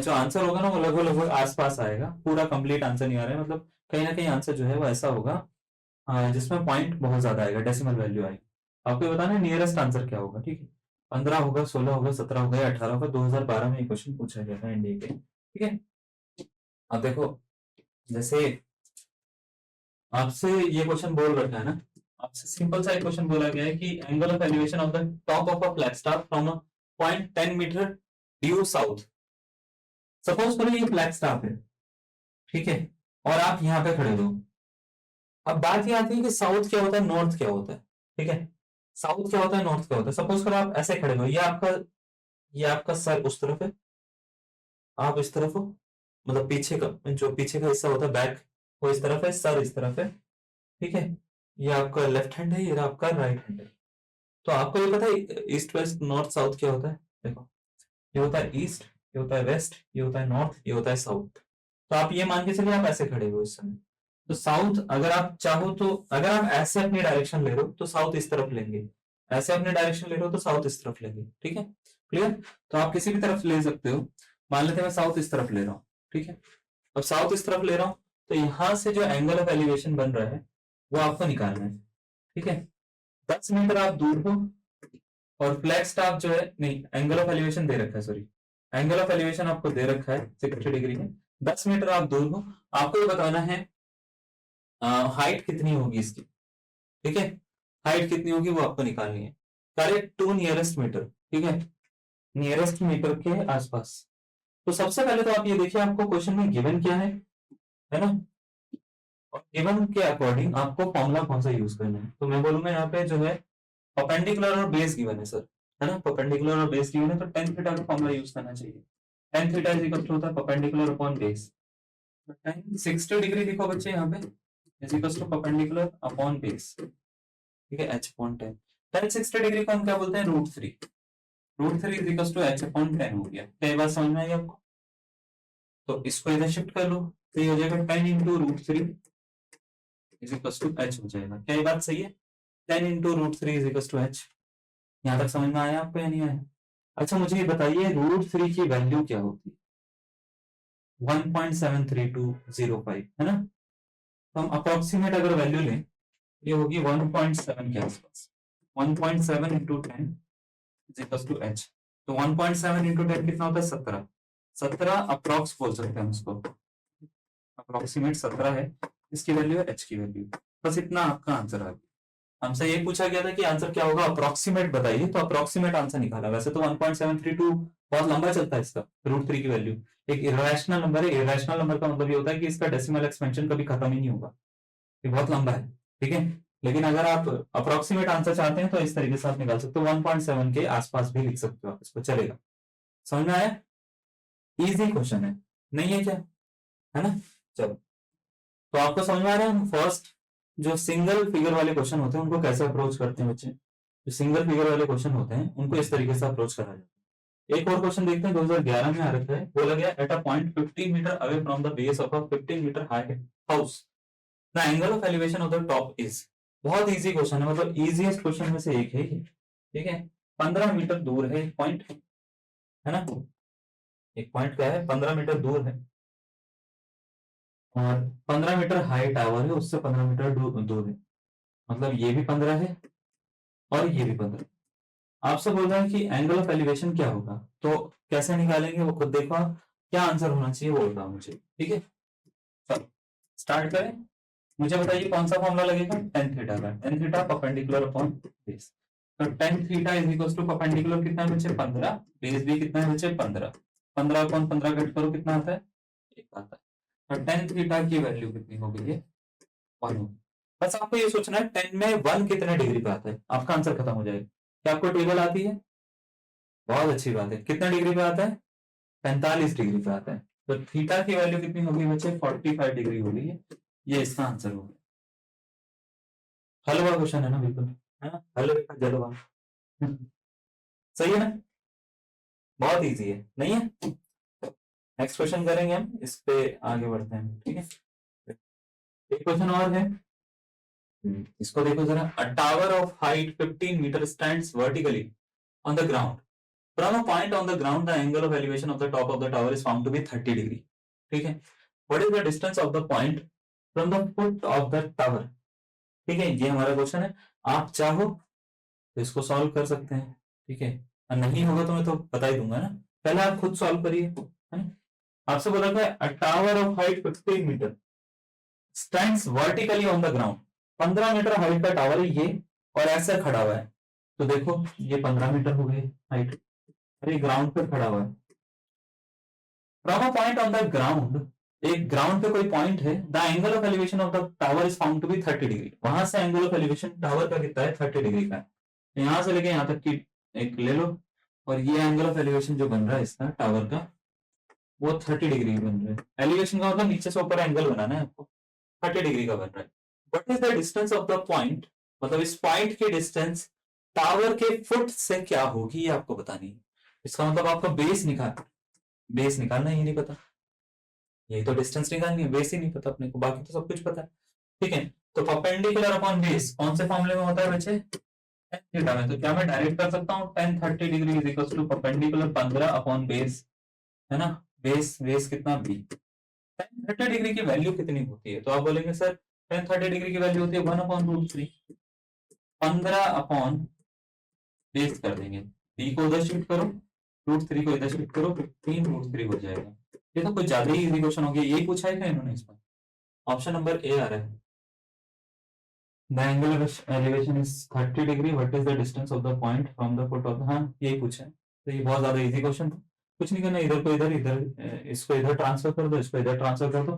जो आंसर होगा ना वो लगभग लगभग आसपास आएगा, पूरा कंप्लीट आंसर नहीं आ रहा है, मतलब कहीं ना कहीं आंसर जो है वो ऐसा होगा जिसमें पॉइंट बहुत ज्यादा आएगा, डेसिमल वैल्यू आएगी, आपको ये बताना है नियरेस्ट आंसर क्या होगा, ठीक है, 15 होगा, 16 होगा, 17 होगा या 18 होगा, 2012 में ये क्वेश्चन पूछा गया था एनडीए के, ठीक है। अब देखो, जैसे आपसे ये क्वेश्चन बोल रखा है ना, आपसे सिंपल सा एक क्वेश्चन बोला गया है कि angle of elevation of the top of a flag star from a point 10 metre due south, suppose करो ये फ्लैग स्टार है, ठीक है, और आप यहाँ पे खड़े हो, अब बात ये आती है कि साउथ क्या होता है, नॉर्थ क्या होता है, ठीक है, साउथ क्या होता है, नॉर्थ क्या होता है, सपोज करो आप ऐसे खड़े हो, ये आपका सर उस तरफ है, आप इस तरफ हो, मतलब पीछे का जो पीछे का हिस्सा होता है बैक, वो इस तरफ है, सर इस तरफ है, ठीक है, ये आपका लेफ्ट हैंड है, ये आपका राइट हैंड है, तो आपको ये पता है ईस्ट वेस्ट नॉर्थ साउथ क्या होता है, देखो ये होता है ईस्ट, ये होता है वेस्ट, ये होता है नॉर्थ, ये होता है साउथ, तो आप ये मान के चलिए आप ऐसे खड़े हो इस समय, तो साउथ अगर आप चाहो तो, अगर आप ऐसे अपनी डायरेक्शन ले रहे हो तो साउथ इस तरफ लेंगे, ऐसे अपने डायरेक्शन ले रहे हो तो साउथ इस तरफ लेंगे, ठीक है, क्लियर। तो आप किसी भी तरफ ले सकते हो, मान लेते हैं मैं साउथ इस तरफ ले रहा हूँ, ठीक है। अब साउथ इस तरफ ले रहा हूँ तो यहां से जो एंगल ऑफ एलिवेशन बन रहा है वो आपको निकालना है, ठीक है। 10 मीटर आप दूर हो और फ्लैग स्टाफ जो है, नहीं एंगल ऑफ एलिवेशन दे रखा है, सॉरी एंगल ऑफ एलिवेशन आपको दे रखा है 60 डिग्री में, 10 मीटर आप दूर हो, आपको ये बताना है हाइट कितनी होगी इसकी, ठीक है, हाइट कितनी होगी वो आपको निकालनी है, करेक्ट टू नियरेस्ट मीटर, ठीक है, नियरेस्ट मीटर के आसपास। तो सबसे पहले तो आप ये देखिए आपको क्वेश्चन में गिवन क्या है ना, और गिवन के अकॉर्डिंग आपको फॉर्मूला कौन सा यूज करना है। तो मैं बोलूंगा यहाँ पे जो है परपेंडिकुलर और बेस गिवन है सर, है ना, परपेंडिकुलर और बेस गिवन है, तो टेन थीटा का फॉर्मूला यूज करना चाहिए। Tan theta is equal to होता है perpendicular upon base, tan 60 degree लिखो बच्चे यहाँ पे, is equal to perpendicular upon base, ठीक है, एच अपॉन 10। टेन 60 डिग्री को हम क्या बोलते हैं, √3, √3 is equal to H upon 10 हो गया। क्या ये बात समझ में आई आपको? तो इसको इधर शिफ्ट कर लो तो ये हो जाएगा 10 into √3 is equal to H हो जाएगा। क्या ये बात सही है? 10 into √3 is equal to H. यहाँ तक समझ में आया आपको या नहीं आया? अच्छा मुझे ये बताइए √3 की वैल्यू क्या होती है? 1.73205 है ना, तो हम अप्रोक्सीमेट अगर वैल्यू लें ये होगी 1.7 के आसपास, 1.7 into 10 is equal to H. तो 1.7 इंटू 10 कितना होता है, 17, 17 अप्रोक्स बोल सकते हैं उसको, अप्रोक्सीमेट 17 है, इसकी वैल्यू है एच की वैल्यू। बस इतना आपका आंसर आ गया। हमसे ये पूछा गया था कि आंसर क्या होगा, अप्रोक्सीमेट बताइए, तो अप्रोक्सीमेट आंसर निकाला। वैसे तो 1.732 बहुत लंबा चलता है इसका, √3 की वैल्यू एक इरेशनल नंबर है, इरेशनल नंबर का मतलब ये होता है कि इसका डेसिमल एक्सपेंशन कभी खत्म ही नहीं होगा, ये बहुत लंबा है, ठीक है। लेकिन अगर आप अप्रोक्सीमेट आंसर चाहते हैं तो इस तरीके से आप निकाल सकते हो, 1.7 के आसपास भी लिख सकते हो आप इसको, चलेगा। समझ में आया? इजी क्वेश्चन है, नहीं है क्या, है ना। चलो तो आपको समझ में आ रहा है फर्स्ट जो सिंगल फिगर वाले क्वेश्चन होते हैं उनको कैसे अप्रोच करते हैं बच्चे। जो सिंगल फिगर वाले क्वेश्चन होते हैं उनको इस तरीके से अप्रोच करा जाता है। एक और क्वेश्चन देखते हैं 2011 में आ रखा है, बोला गया at a point 15 metre away from the base of a 15 metre high house the angle of elevation of the top is. बहुत इजी क्वेश्चन है, मतलब इजीएस्ट क्वेश्चन में से एक है ये, ठीक है। 15 मीटर दूर है एक पॉइंट, है ना, एक पॉइंट क्या है, 15 मीटर दूर है और 15 मीटर हाई टावर है, उससे 15 मीटर दूर है, मतलब ये भी 15 है और ये भी 15। आपसे बोल रहा है कि एंगल ऑफ एलिवेशन क्या होगा, तो कैसे निकालेंगे वो खुद देखो आप, क्या आंसर होना चाहिए वो बताओ मुझे, ठीक है। चलो स्टार्ट करें। मुझे बताइए कौन सा फॉर्मूला लगेगा, टेन थीटा का, tan theta perpendicular upon base. तो tan theta is equal to perpendicular कितना है बच्चे, 15, बेस भी कितना है बच्चे, 15, 15 अपॉन 15 कट करो कितना आता है, एक आता है। और टेन थीटा की वैल्यू कितनी हो गई है, 1। बस आपको ये सोचना है 10 में 1 कितने डिग्री पे आता है, आपका आंसर खत्म हो जाएगा। क्या आपको टेबल आती है? बहुत अच्छी बात है। कितने डिग्री पे आता है? 45 डिग्री पे आता है। तो थीटा की वैल्यू कितनी होगी बच्चे, 45 डिग्री हो गई है, ये इसका आंसर होगा। हल वाला क्वेश्चन है ना, बिल्कुल, है ना, हल का जलवा। सही है ना, बहुत इजी है, नहीं है। नेक्स्ट क्वेश्चन करेंगे हम, इस पे आगे बढ़ते हैं, ठीक है। एक क्वेश्चन और है, इसको देखो जरा। A tower of height 15 metre stands vertically on the ground, from a point on the ground the angle of elevation of the top of the tower is found to be 30 degree, ठीक है। What is the distance of the point from the foot of the tower, ठीक है, ये हमारा question है। आप चाहो तो इसको सॉल्व कर सकते हैं, ठीक है, और नहीं होगा तो मैं तो बता ही दूंगा ना, पहले आप खुद सॉल्व करिए, है ना। आपसे बोला था a tower of height 15 metre stands vertically on the ground, 15 metre height का टावर है ये और ऐसे खड़ा हुआ है। तो देखो ये 15 मीटर हो गई हाइट और ये ग्राउंड पे खड़ा हुआ है। From a point on the ground, एक ग्राउंड पे कोई पॉइंट है, the angle of elevation of the tower is found to be 30 degree, वहां से एंगल ऑफ एलिवेशन टावर का कितना है, 30 डिग्री का है। यहां से लेके यहां तक की एक ले लो और ये एंगल ऑफ एलिवेशन जो बन रहा है इसका टावर का वो 30 डिग्री बन रहा है। एलिवेशन का मतलब नीचे से ऊपर एंगल बनाना है आपको, 30 डिग्री का बन रहा है। What is the distance of the point, मतलब इस पॉइंट की डिस्टेंस टावर के फुट से क्या होगी ये आपको बतानी है। इसका मतलब आपका बेस निकालना, बेस निकालना ही नहीं पता, यही तो डिस्टेंस निकालनी है, बेस ही नहीं पता अपने को, बाकी तो सब कुछ पता है। ठीक है, तो परपेंडिकुलर अपॉन बेस कौन से फॉर्मूले में होता है बच्चे? tan थीटा में। तो क्या मैं डायरेक्ट कर सकता हूँ tan 30 degree is equal to perpendicular 15 upon base, है ना, बेस बेस कितना b। tan 30 डिग्री की वैल्यू कितनी होती है? तो आप बोलेंगे सर tan 30 डिग्री की वैल्यू होती है 1 अपॉन रूट 3, 15 अपॉन बेस कर देंगे, b को उधर शिफ्ट करो, रूट 3 को इधर शिफ्ट करो, 15 रूट 3 हो जाएगा। ये तो कुछ ज्यादा ही इजी क्वेश्चन हो गया, यही पूछा है क्या इन्होंने इसमें? ऑप्शन नंबर ए आ रहा है। The angle of elevation is 30 degree. What is the distance of the point from the foot of the, हाँ यही पूछा है। तो ये बहुत ज्यादा इजी क्वेश्चन था, कुछ नहीं करना, इधर को इधर, इधर इसको इधर ट्रांसफर कर दो, इसको इधर ट्रांसफर कर दो,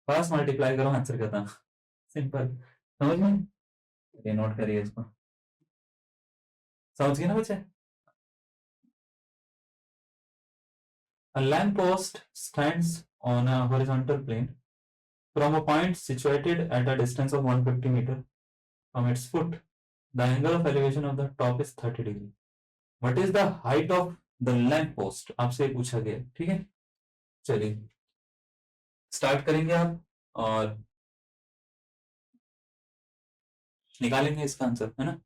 बस मल्टीप्लाई करो, आंसर करना, सिंपल। समझ में? ये नोट करिए इसको, समझ गए ना बच्चे? A lamp post stands on a horizontal plane from a point situated at a distance of 150 meter from its foot. The angle of elevation of the top is 30 degree. What is the height of the lamp post? आपसे पूछा गया, ठीक है। चलिए start करेंगे आप और निकालेंगे इसका आंसर, है ना।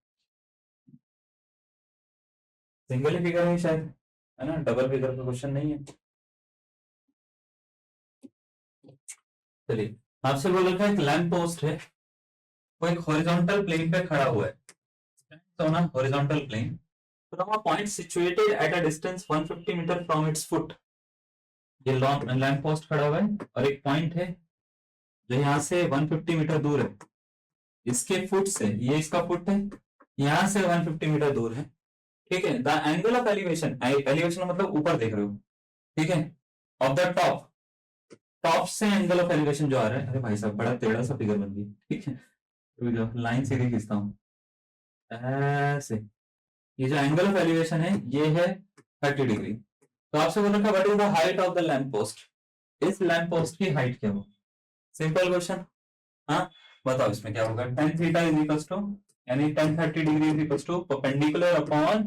सिंगल ही फिगर है शायद, है ना, डबल फिगर का क्वेश्चन नहीं है। चलिए आपसे बोल रखा है एक लैंप पोस्ट है, वो एक हॉरिजॉन्टल प्लेन पे खड़ा हुआ है, तो ना horizontal plane from a point situated at a distance 150 metre from its foot। ये लैंप पोस्ट खड़ा हुआ है और एक पॉइंट है जो यहाँ से 150 मीटर दूर है, इसके फुट से, ये इसका फुट है, यहाँ से 150 मीटर दूर है, ठीक है। The angle of elevation, elevation मतलब ऊपर देख रहे हो, ठीक है, ऑफ द टॉप, टॉप से एंगल ऑफ एलिवेशन जो आ रहा है, अरे भाई साहब बड़ा टेढ़ा सा फिगर बन गया, ठीक है, तो लाइन सीधी खींचता हूँ ऐसे, ये जो एंगल ऑफ एलिवेशन है ये है 30 डिग्री। तो आपसे बोल रखा what is the height of the lamp post, इस लैंप पोस्ट की हाइट क्या हो? सिंपल क्वेश्चन, हाँ बताओ इसमें क्या होगा। tan theta is equals to, यानी tan 30 degree is equals to perpendicular upon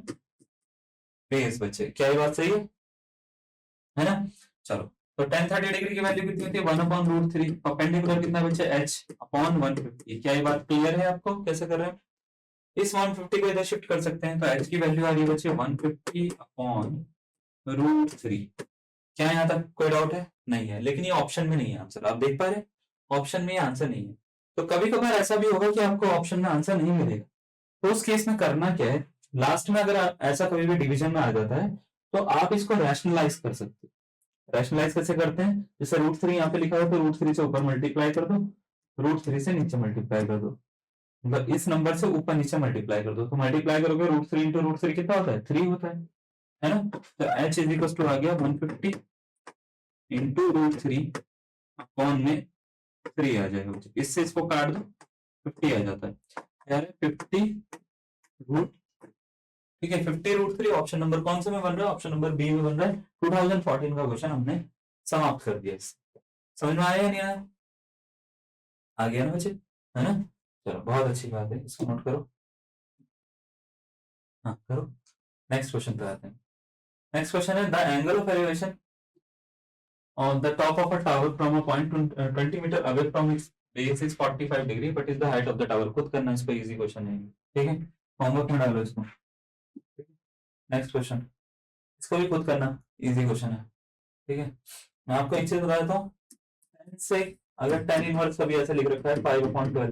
base. बच्चे क्या ये बात सही है ना? चलो तो tan 30 डिग्री की वैल्यू कितनी होती है 1 अपॉन रूट 3, परपेंडिकुलर कितना बच्चे h अपॉन 150। क्या ये बात क्लियर है आपको कैसे कर रहे हैं? इस 150 को इधर शिफ्ट कर सकते हैं, तो h की वैल्यू आ रही है बच्चे 150 अपॉन रूट 3। क्या यहाँ तक कोई डाउट है? नहीं है, लेकिन ये ऑप्शन में नहीं है आंसर, आप देख पा रहे ऑप्शन में आंसर नहीं है। तो कभी कभार ऐसा भी होगा कि आपको ऑप्शन में आंसर नहीं मिलेगा, तो उस केस में करना क्या है, लास्ट में अगर ऐसा कभी भी डिवीजन में आ जाता है तो आप इसको रैशनलाइज कर सकते हो। रैशनलाइज कैसे करते हैं? जैसे रूट 3 यहाँ पे लिखा हो तो रूट 3 से ऊपर मल्टीप्लाई कर दो, रूट 3 से नीचे मल्टीप्लाई कर दो, मतलब इस नंबर से ऊपर नीचे मल्टीप्लाई कर दो, तो मल्टीप्लाई करोगे रूट 3 इंटू रूट 3 कितना होता है? 3 होता है ना। तो h इज इक्वल टू आ गया 150 इंटू रूट 3 अपॉन में 3 आ जाएगा, इससे इसको काट दो 50 आ जाता है यार, 50 रूट, ठीक है 50 रूट 3। ऑप्शन नंबर कौन से में बन रहा है? ऑप्शन नंबर बी में बन रहा है। 2014 का क्वेश्चन हमने समाप्त कर दिया। समझ में आया या नहीं आया? आ गया ना बच्चे, है ना। चलो बहुत अच्छी बात है, इसको नोट करो, हाँ करो। नेक्स्ट क्वेश्चन पे आते हैं। नेक्स्ट क्वेश्चन है the angle of elevation on the top of a tower from a point 20 meter away from its base is 45 degree, but is the height of the tower। खुद करना, इस पे easy question है, ठीक है, homework में डालो इसको। नेक्स्ट क्वेश्चन, इसको भी खुद करना, इजी क्वेश्चन है, ठीक है। मैं आपको एक चीज बता देता हूँ, से अगर tan इनवर्स का भी ऐसे लिख रखा है 5/12,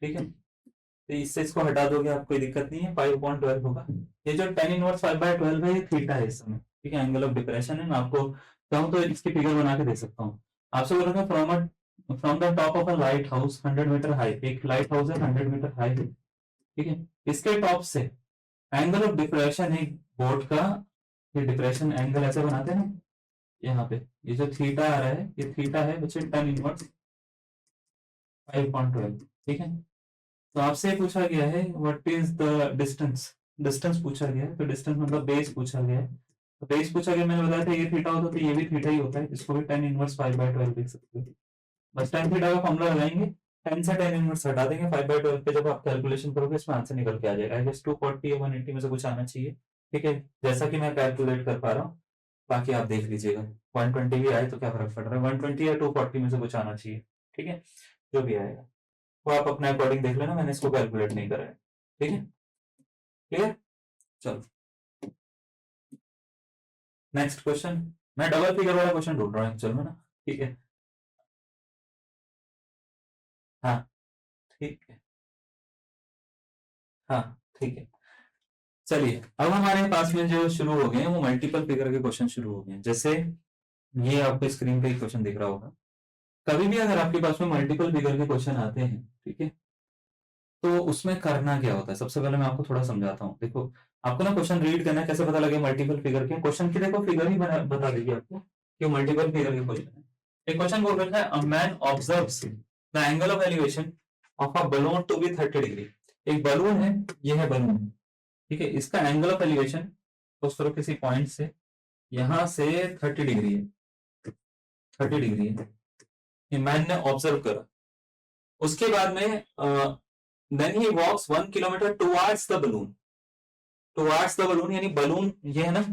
ठीक है, तो इससे इसको हटा दोगे आप, कोई दिक्कत नहीं है, 5/12 होगा। ये जो tan इनवर्स 5/12 है ये थीटा है इस समय, ठीक है, एंगल ऑफ डिप्रेशन है। मैं आपको चाहूँ तो इसकी फिगर बना के दे सकता हूँ। आपसे बोल रहा है from the top of a lighthouse 100 metre high, एक लाइट हाउस है 100 मीटर हाई है, ठीक है, इसके टॉप से एंगल ऑफ डिप्रेशन है बोर्ड का, ये डिप्रेशन एंगल ऐसे बनाते हैं ना, यहाँ पे ये जो थीटा आ रहा है ये थीटा है बच्चे tan इनवर्स 5/12, ठीक है। तो आपसे पूछा गया है what is the distance, distance पूछा गया है, तो डिस्टेंस मतलब बेस पूछा गया है, तो बेस पूछा गया, मैंने बताया था ये थीटा होता तो ये भी थीटा ही होता है, इसको भी tan इनवर्स 5/12 लिख सकते हो। बस tan थीटा का फॉर्मूला लगाएंगे, tan से tan इनवर्स हटा देंगे, 5/12 पे जब आप कैलकुलेशन करोगे इसमें आंसर निकल के आ जाएगा, आई गेस 240 या 180 में से कुछ आना चाहिए, ठीक है, जैसा कि मैं कैलकुलेट कर पा रहा हूँ। बाकी आप देख लीजिएगा। 120 भी आए तो क्या फर्क पड़ रहा है, 120 या 240 में से कुछ आना चाहिए, ठीक है, जो भी आएगा वो आप अपने अकॉर्डिंग देख लेना, मैंने इसको कैलकुलेट नहीं करा है, ठीक है, क्लियर। चलो नेक्स्ट क्वेश्चन, मैं डबल फिगर वाला क्वेश्चन ढूंढ रहा हूँ चलो ना, ठीक है, हाँ ठीक है, हाँ ठीक है। चलिए अब हमारे पास में जो शुरू हो गए हैं वो मल्टीपल फिगर के क्वेश्चन शुरू हो गए हैं। जैसे ये आपको स्क्रीन पे क्वेश्चन दिख रहा होगा, कभी भी अगर आपके पास में मल्टीपल फिगर के क्वेश्चन आते हैं, ठीक है, तो उसमें करना क्या होता है, सबसे पहले मैं आपको थोड़ा समझाता हूँ। देखो आपको ना क्वेश्चन रीड करना है, कैसे पता लगे मल्टीपल फिगर के क्वेश्चन की, देखो फिगर ही बता देगी आपको कि मल्टीपल फिगर के क्वेश्चन है। एक क्वेश्चन बोल रखा है a man observes the angle of elevation of a balloon to be 30 degree. एक बलून है, ये है बलून, ठीक है, इसका एंगल ऑफ एलिवेशन उस तरह किसी पॉइंट से यहां से 30 डिग्री है, 30 डिग्री है, ये मैन ने ऑब्जर्व करा। उसके बाद में then he walks 1 kilometre towards the balloon, towards the balloon यानी बलून ये है ना,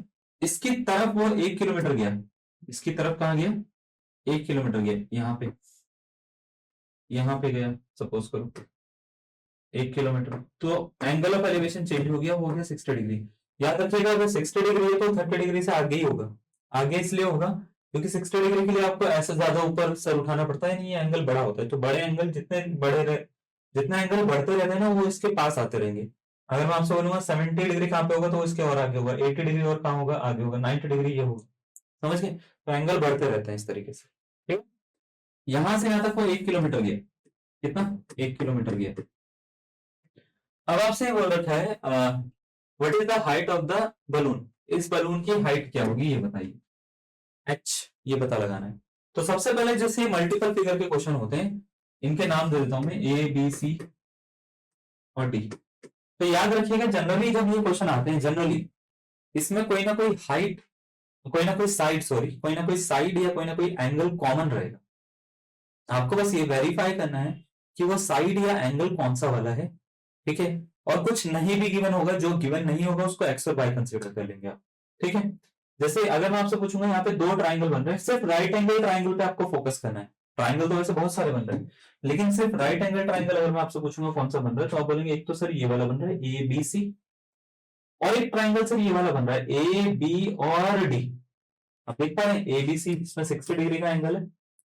इसकी तरफ वो 1 किलोमीटर गया, इसकी तरफ कहां गया, 1 किलोमीटर गया, यहाँ पे गया सपोज करो 1 किलोमीटर, तो एंगल ऑफ एलिवेशन चेंज हो गया, वो हो गया 60 डिग्री। याद रखिएगा अगर 60 डिग्री है तो 30 डिग्री से आगे ही होगा, आगे इसलिए होगा क्योंकि 60 डिग्री के लिए आपको ऐसे ज्यादा ऊपर सर उठाना पड़ता है, नहीं ये एंगल बड़ा होता है, तो बड़े एंगल जितने जितना एंगल बढ़ते रहते हैं ना वो इसके पास आते रहेंगे। अगर मैं आपसे बोलूंगा 70 डिग्री कहाँ पे होगा तो इसके और आगे होगा, 80 डिग्री और कहाँ होगा, आगे होगा, 90 डिग्री ये होगा, समझ गए, तो एंगल बढ़ते रहते हैं इस तरीके से, ठीक। यहां से यहां तक वो 1 किलोमीटर गया, कितना, 1 किलोमीटर गया। अब आपसे बोल रखा है what is the height of the balloon, इस बलून की हाइट क्या होगी ये बताइए, एच, ये पता लगाना है। तो सबसे पहले जैसे मल्टीपल फिगर के क्वेश्चन होते हैं इनके नाम दे देता हूं मैं, ए बी सी और डी। तो याद रखिएगा जनरली जब ये क्वेश्चन आते हैं, जनरली इसमें कोई ना कोई हाइट, कोई ना कोई साइड, सॉरी कोई ना कोई साइड या कोई ना कोई एंगल कॉमन रहेगा। आपको बस ये वेरीफाई करना है कि वो साइड या एंगल कौन सा वाला है, ठीक है, और कुछ नहीं भी गिवन होगा, जो गिवन नहीं होगा उसको एक्स और वाई कंसीडर कर लेंगे आप, ठीक है। जैसे अगर मैं आपसे पूछूंगा यहाँ पे दो ट्राइंगल बन रहे हैं, सिर्फ राइट एंगल ट्राइंगल पे आपको फोकस करना है, ट्राइंगल तो वैसे बहुत सारे बन रहे हैं लेकिन सिर्फ राइट एंगल ट्राइंगल अगर मैं आपसे पूछूंगा कौन सा बन रहा है तो आप बोलेंगे एक तो सर ये वाला बन रहा है ए बी सी, और एक ट्राइंगल सर ये वाला बन रहा है ए बी और डी। आप देख पा रहे हैं ए बी सी जिसमें 60 डिग्री का एंगल है,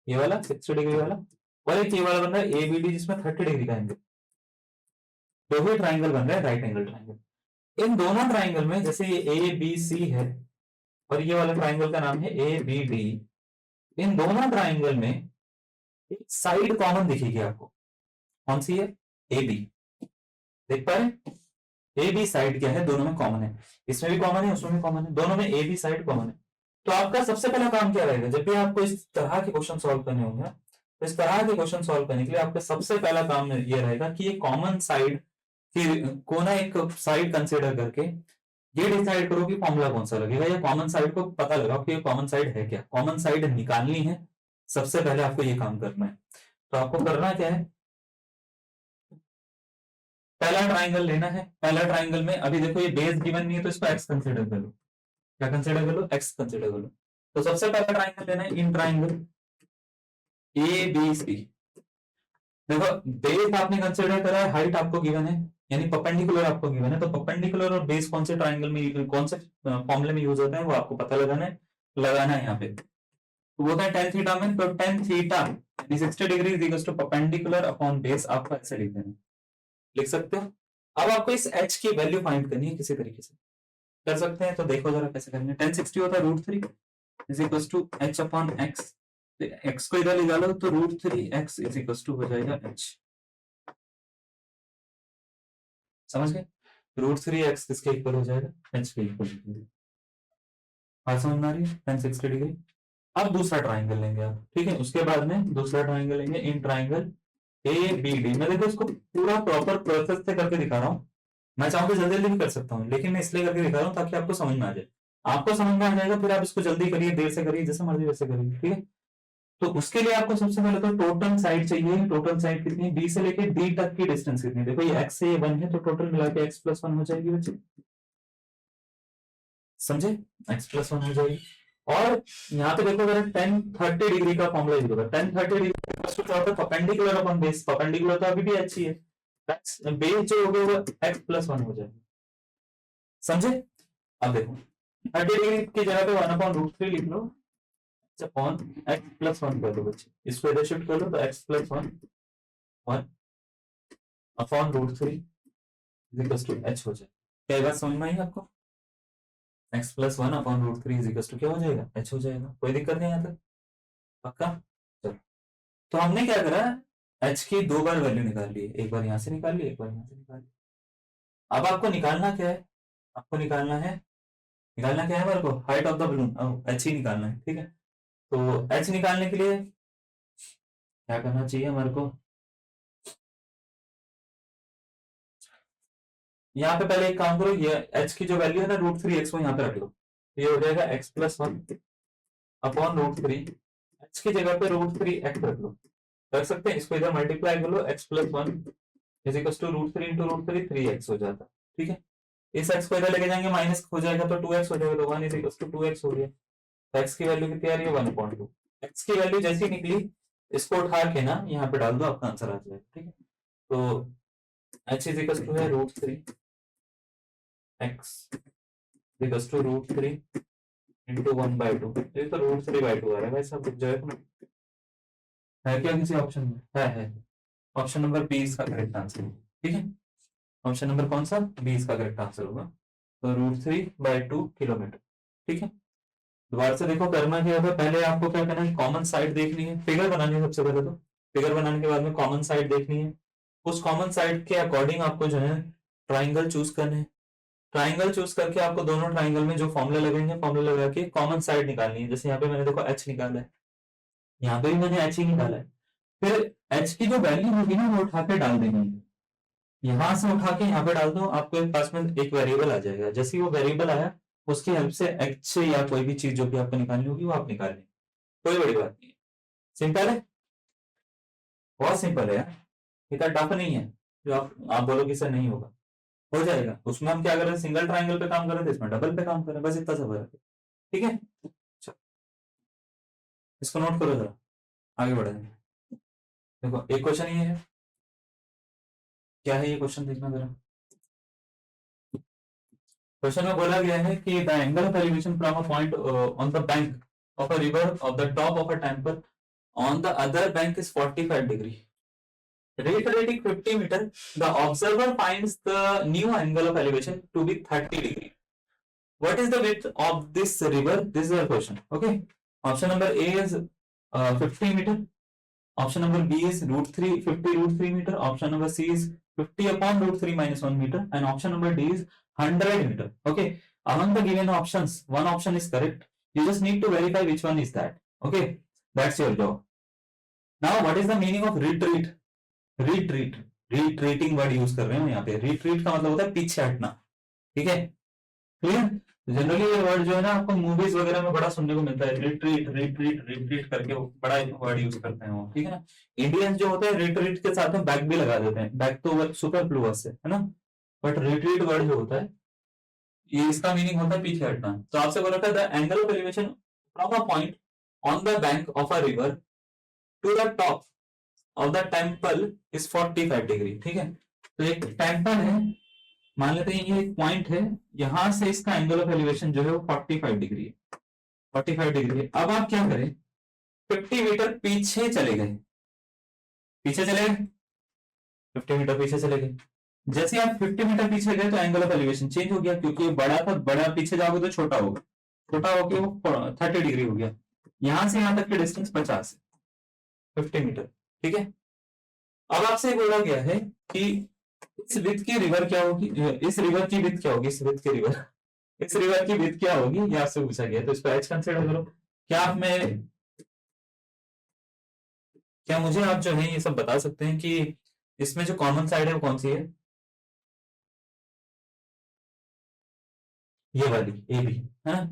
ये वाला 60 डिग्री वाला, और एक ये वाला बन रहा है ए बी डी जिसमें 30 डिग्री का एंगल, तो भी ट्राइंगल बन रहा है राइट एंगल ट्राइंगल। इन दोनों ट्राइंगल में जैसे ये ए बी सी है और ये वाला ट्राइंगल का नाम है ए बी डी, इन दोनों ट्राइंगल में एक साइड कॉमन दिखेगी आपको, कौन सी है, ए बी, देख पा रहे, ए बी साइड क्या है, दोनों में कॉमन है, इसमें भी कॉमन है उसमें भी कॉमन है, दोनों में ए बी साइड कॉमन है। तो आपका सबसे पहला काम क्या रहेगा, जब भी आपको इस तरह के क्वेश्चन सॉल्व करने होंगे, तो इस तरह के क्वेश्चन सॉल्व करने के लिए आपका सबसे पहला काम ये रहेगा कि ये कॉमन साइड को ना एक साइड कंसीडर करके ये डिसाइड करो कि फॉर्मूला कौन सा लगेगा, या कॉमन साइड को पता लगाओ कि ये कॉमन साइड है क्या, कॉमन साइड निकालनी है, सबसे पहले आपको ये काम करना है। तो आपको करना क्या है, पहला ट्राइंगल लेना है, पहला ट्राइंगल में अभी देखो ये बेस गिवन नहीं है तो इसको एक्स कंसीडर कर लो, क्या कंसीडर कर लो, एक्स कंसीडर कर लो। तो सबसे पहला ट्राइंगल लेना है इन ट्राइंगल ए बी सी, देखो बेस आपने कंसीडर करा है, हाइट आपको गिवन है यानी परपेंडिकुलर आपको गिवन है, तो परपेंडिकुलर और बेस कौन से ट्राइंगल में कौन से फॉर्मूले में यूज होते हैं वो आपको पता लगाना है यहाँ पे। तो वो है tan थीटा में, तो tan theta 60 degree is equal to perpendicular upon base, आपको ऐसे लिख देना, लिख सकते हो। अब आपको इस h की वैल्यू फाइंड करनी है, किसी तरीके से कर सकते हैं, तो देखो जरा कैसे करेंगे। tan 60 होता है √3 is equal to h upon x, x को इधर निकालो तो √3x इज इक्वल टू हो जाएगा h, समझ गए, √3x किसके इक्वल हो जाएगा, h के इक्वल हो जाएगा। बात समझ में आ रही है, tan 60 डिग्री। अब दूसरा ट्राइंगल लेंगे आप, ठीक है, उसके बाद में दूसरा ट्राइंगल लेंगे in triangle A B D. मैं देखो इसको पूरा प्रॉपर प्रोसेस से करके दिखा रहा हूँ, मैं चाहूँ तो जल्दी जल्दी भी कर सकता हूँ लेकिन मैं इसलिए करके दिखा रहा हूँ ताकि आपको समझ में आ जाए, आपको समझ में आ जाएगा फिर आप इसको जल्दी करिए, देर से करिए, जैसे मर्जी वैसे करिए, ठीक है। तो उसके लिए आपको सबसे पहले तो टोटल साइड चाहिए, टोटल साइड कितनी है, बी से लेके डी तक की डिस्टेंस कितनी है, देखो ये एक्स से ये 1 है तो टोटल मिला के x + 1 हो जाएगी बच्चे, समझे, x + 1 हो जाएगी। और यहाँ पे देखो अगर 10-30 डिग्री का फॉर्मूला यूज होगा, 10-30 डिग्री क्या होता है, परपेंडिकुलर अपॉन बेस, परपेंडिकुलर तो अभी भी अच्छी है, बेस जो हो गया वो x+1 हो जाएगा, समझे। अब देखो 30 डिग्री की जगह पे 1/√3 लिख लो, अपॉन x+1 कर दो बच्चे, इसको इधर शिफ्ट कर लो तो x+1 1 upon √3 equals to h हो जाए। क्या ये बात समझ में आई आपको? x+1 अपॉन √3 इक्वल्स टू क्या हो जाएगा, h हो जाएगा। कोई दिक्कत नहीं यहाँ तक, पक्का? चलो, तो हमने क्या करा, h की 2 बार वैल्यू निकाल ली, एक बार यहाँ से निकाल ली, एक बार यहाँ से निकाल ली। अब आपको निकालना क्या है, आपको निकालना क्या है हमारे को, height of the balloon, h ही निकालना है, ठीक है। तो h निकालने के लिए क्या करना चाहिए हमारे को, यहाँ पे पहले एक काम करो, ये h की जो वैल्यू है ना √3x को यहाँ पे रख लो, ये हो जाएगा x+1 अपॉन √3, h की जगह पे √3x रख लो, रख सकते हैं, इसको इधर मल्टीप्लाई कर लो, x+1 is equal to √3 into √3 3x हो जाता है, ठीक है। इस x को इधर लेके जाएंगे, माइनस हो जाएगा तो 2x हो जाएगा, तो 1 इज इक्वल टू 2x हो गया। तो x की वैल्यू कितनी आ रही है, 1/2। x की वैल्यू जैसी निकली, इसको उठा के ना यहाँ पे डाल दो, आपका आंसर आ जाएगा, ठीक है। तो h इज इक्वल टू है √3 x इक्वल टू √3 इंटू 1/2, ये तो √3/2 आ रहा है भाई साहब, जो है क्या किसी ऑप्शन में, है ऑप्शन नंबर 20 का करेक्ट आंसर, ठीक है। ऑप्शन नंबर कौन सा, 20 का करेक्ट आंसर होगा, तो √3/2 किलोमीटर, ठीक है। दोबारा से देखो, करना क्या होगा, पहले आपको क्या करना है, कॉमन साइड देखनी है, फिगर बनानी है सबसे पहले, तो फिगर बनाने के बाद में कॉमन साइड देखनी है, उस कॉमन साइड के अकॉर्डिंग आपको जो है ट्राइंगल चूज करने हैं, ट्राइंगल चूज करके आपको दोनों ट्राइंगल में जो फॉर्मूला लगेंगे, फॉर्मूला लगा के कॉमन साइड निकालनी है। जैसे यहाँ पे मैंने देखो h निकाला है, यहाँ पे भी मैंने h ही निकाला है, फिर h की जो वैल्यू होगी ना वो उठा के डाल देनी है, यहां से उठा के यहाँ पे डाल दो, आपके पास में एक वेरिएबल आ जाएगा, जैसे ही वो वेरिएबल आया उसकी हेल्प से h या कोई भी चीज जो भी आपको निकालनी होगी वो आप निकाल लेंगे, कोई बड़ी बात नहीं है, सिंपल है, बहुत सिंपल है यार, इतना टफ नहीं है जो आप बोलोगे सर नहीं होगा, हो जाएगा। उसमें हम क्या कर रहे हैं, सिंगल ट्राइंगल पे काम कर रहे थे, इसमें डबल पे काम कर रहे हैं, बस इतना सा फर्क है, ठीक है। चलो, इसको नोट करो जरा, आगे बढ़े। देखो एक क्वेश्चन ये है, क्या है ये क्वेश्चन, देखना जरा। क्वेश्चन में बोला गया है कि the angle of elevation from a point on the bank of a river of the top of a temple on the other bank is 45 degree, reiterating 50 meter, the observer finds the new angle of elevation to be 30 degree. What is the width of this river? This is the question. Okay. Option number A is 50 meter. Option number B is √3 meter. Option number C is 50 upon √3 minus 1 meter. And option number D is 100 meter. Okay. Among the given options, one option is correct. You just need to verify which one is that. Okay. That's your job. Now, what is the meaning of retreat? Retreat, retreating word use कर रहे हैं यहाँ पे, retreat का मतलब होता है पीछे हटना, ठीक है, क्लियर। जनरली ये वर्ड जो है ना आपको मूवीज वगैरह में बड़ा सुनने को मिलता है, रिट्रीट रिट्रीट रिट्रीट करके वो बड़ा वर्ड यूज करते हैं वो, ठीक है ना। इंडियंस जो होते हैं रिट्रीट के साथ में बैक भी लगा देते हैं, बैक तो सुपर प्लूअस है ना, बट रिट्रीट वर्ड जो होता है ये इसका मीनिंग होता है पीछे हटना। तो आपसे बोला था the angle of elevation from a point on the bank of a river to the top of the temple is 45 degree, ठीक है। तो एक टेम्पल है, मान लेते हैं ये एक पॉइंट है, यहां से इसका एंगल ऑफ एलिवेशन जो है वो 45 डिग्री है, 45 डिग्री है। अब आप क्या करें, 50 मीटर पीछे चले गए, पीछे चले गए, 50 मीटर पीछे चले गए, जैसे आप 50 मीटर पीछे गए तो एंगल ऑफ एलिवेशन चेंज हो गया, क्योंकि बड़ा था, बड़ा पीछे जाओगे तो छोटा होगा, छोटा होके वो 30 डिग्री हो गया, यहां से यहां तक की डिस्टेंस 50 है, 50 मीटर, ठीक है। अब आपसे बोला गया है कि इस विड्थ की रिवर क्या होगी, इस रिवर की विड्थ क्या होगी, इस विड्थ की रिवर, इस रिवर की विड्थ क्या होगी, ये आपसे पूछा गया, तो इसको एच कंसिडर करो। क्या आप में, क्या मुझे आप जो है ये सब बता सकते हैं कि इसमें जो कॉमन साइड है वो कौन सी है, ये वाली ए बी है ना।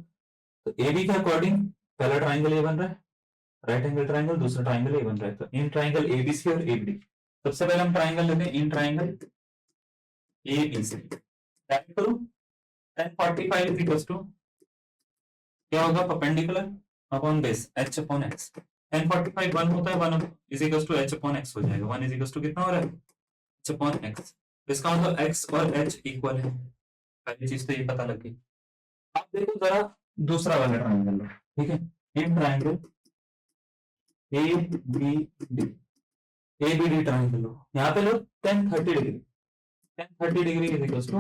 तो ए बी के अकॉर्डिंग पहला ट्राइंगल ए बन रहा है, राइट एंगल ट्राइंगल, दूसरा ट्राइंगल ए बन रहा है, तो इन ट्राइंगल ए बी सी और ए बी डी। सबसे पहले हम ट्राइंगल लेते हैं, इन ट्राइंगल ए बी सी, करो 1045 इज इक्वल टू क्या होगा, perpendicular upon base h upon x। tan 45 1 होता है, 1 is equal to h upon x हो जाएगा। 1 इज इक्वल टू कितना हो रहा है, h अपॉन x। इसका मतलब x और h इक्वल है। पहली चीज तो ये पता लग गई। अब देखो जरा दूसरा वाला ट्रायंगल लो, ठीक है। In triangle A B D, A B D triangle लो, यहाँ पे लो tan 30 degree. tan 30 degree is equal to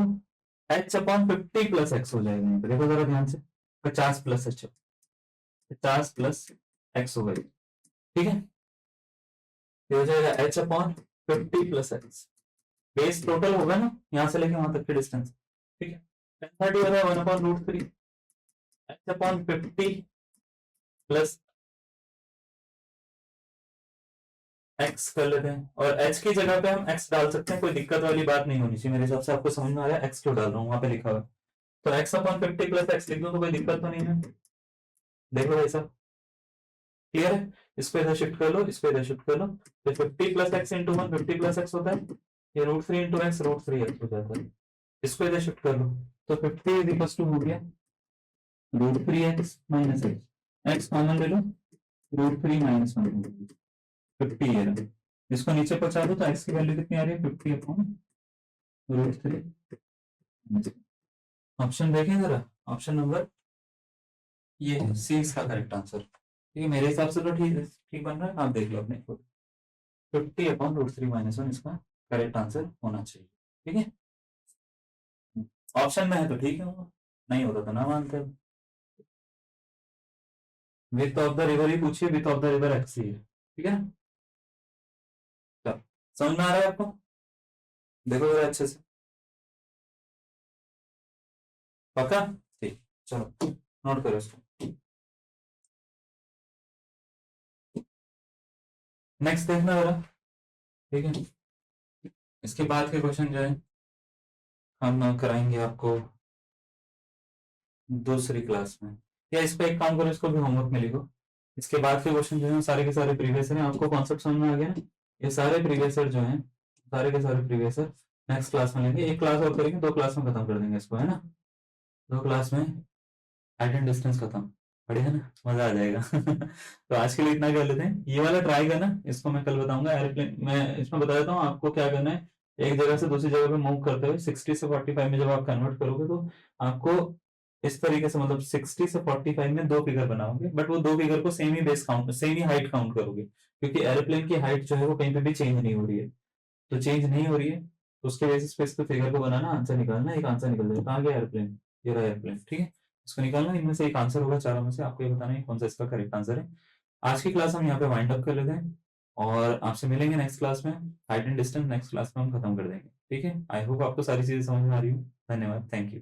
h upon 50 plus x हो जाएगा। यहाँ पे देखो जरा ध्यान से, 50 प्लस h, 50 प्लस x हो गई, ठीक है। ये हो जाएगा h upon 50 plus x। Base total होगा ना यहाँ से लेके वहां तक की डिस्टेंस, ठीक है। tan 30 हो जाएगा 1 upon root 3 h upon 50 plus x कर लेते हैं, और h की जगह पे हम x डाल सकते हैं, कोई दिक्कत वाली बात नहीं होनी चाहिए मेरे हिसाब से। आपको समझ में आ रहा है x क्यों डाल रहा हूँ, वहां पे लिखा हुआ है। तो x अपॉन 50 प्लस x लिख दो तो कोई दिक्कत तो नहीं है। देख लो भाई साहब, क्लियर है। इसको इधर शिफ्ट कर लो, इसको इधर शिफ्ट कर लो, तो 50 plus x into 1 50 plus x होता है, ये root 3 into x root 3 x हो जाता है। इसको इधर शिफ्ट कर लो, तो 50 इज इक्वल टू हो गया root 3 x minus x. X common ले लो, रूट 3 माइनस 1 50 है। इसको नीचे पहुंचा दो तो एक्स की वैल्यू कितनी आ रही है, 50 अपॉन रूट 3। ऑप्शन देखें जरा, ऑप्शन नंबर ये है सी इसका करेक्ट आंसर। ठीक है, मेरे हिसाब से तो ठीक है, ठीक बन रहा है, आप देख लो अपने को। 50 अपॉन रूट 3 माइनस 1 इसका करेक्ट आंसर होना चाहिए, ठीक है। ऑप्शन में है तो ठीक है, नहीं होता तो ना मानते। विथ ऑफ द रिवर ही पूछिए, width of the river x ही है, ठीक है। समझ में आ रहा है आपको, देखो जरा अच्छे से, पक्का, ठीक। चलो नोट करो इसको। नेक्स्ट देखना जरा, ठीक है। इसके बाद के क्वेश्चन जो है हम कराएंगे आपको दूसरी क्लास में, या इस पे एक काम करो, इसको भी होमवर्क में लिखो। इसके बाद के क्वेश्चन जो है सारे के सारे प्रीवियस हैं, आपको कॉन्सेप्ट समझ में आ गया ना। ये सारे प्रीवियस जो हैं, सारे के सारे प्रीवियस नेक्स्ट क्लास में लेंगे। एक क्लास और करेंगे, 2 क्लास में खत्म कर देंगे इसको, है ना। 2 क्लास में हाइट एंड डिस्टेंस खत्म, बढ़िया है ना, मजा आ जाएगा। तो आज के लिए इतना कर लेते हैं, ये वाला ट्राई करना, इसको मैं कल बताऊंगा। एरोप्लेन मैं इसमें बता देता हूँ आपको क्या करना है। एक जगह से दूसरी जगह पे मूव करते हुए 60 से 45 में जब आप कन्वर्ट करोगे तो आपको इस तरीके से, मतलब 60 से 45 में 2 फिगर बनाओगे, बट वो 2 फिगर को सेम ही बेस काउंट, सेम ही हाइट काउंट करोगे, क्योंकि एरोप्लेन की हाइट जो है वो कहीं पे भी चेंज नहीं हो रही है। तो चेंज नहीं हो रही है तो उसके बेसिस पे इसको फिगर को बनाना, आंसर निकालना, एक आंसर निकल जाएगा। कहाँ गया एरोप्लेन, ये रहा एरोप्लेन, ठीक है। इसको निकालना, इनमें से एक आंसर होगा चारों में से, आपको ये बताना है कौन सा इसका करेक्ट आंसर है। आज की क्लास हम यहाँ पे वाइंड अप कर लेते हैं, और आपसे मिलेंगे नेक्स्ट क्लास में। Height and distance next class में हम खत्म कर देंगे, ठीक है। आई होप आपको सारी चीजें समझ में आ रही हो। धन्यवाद, थैंक यू।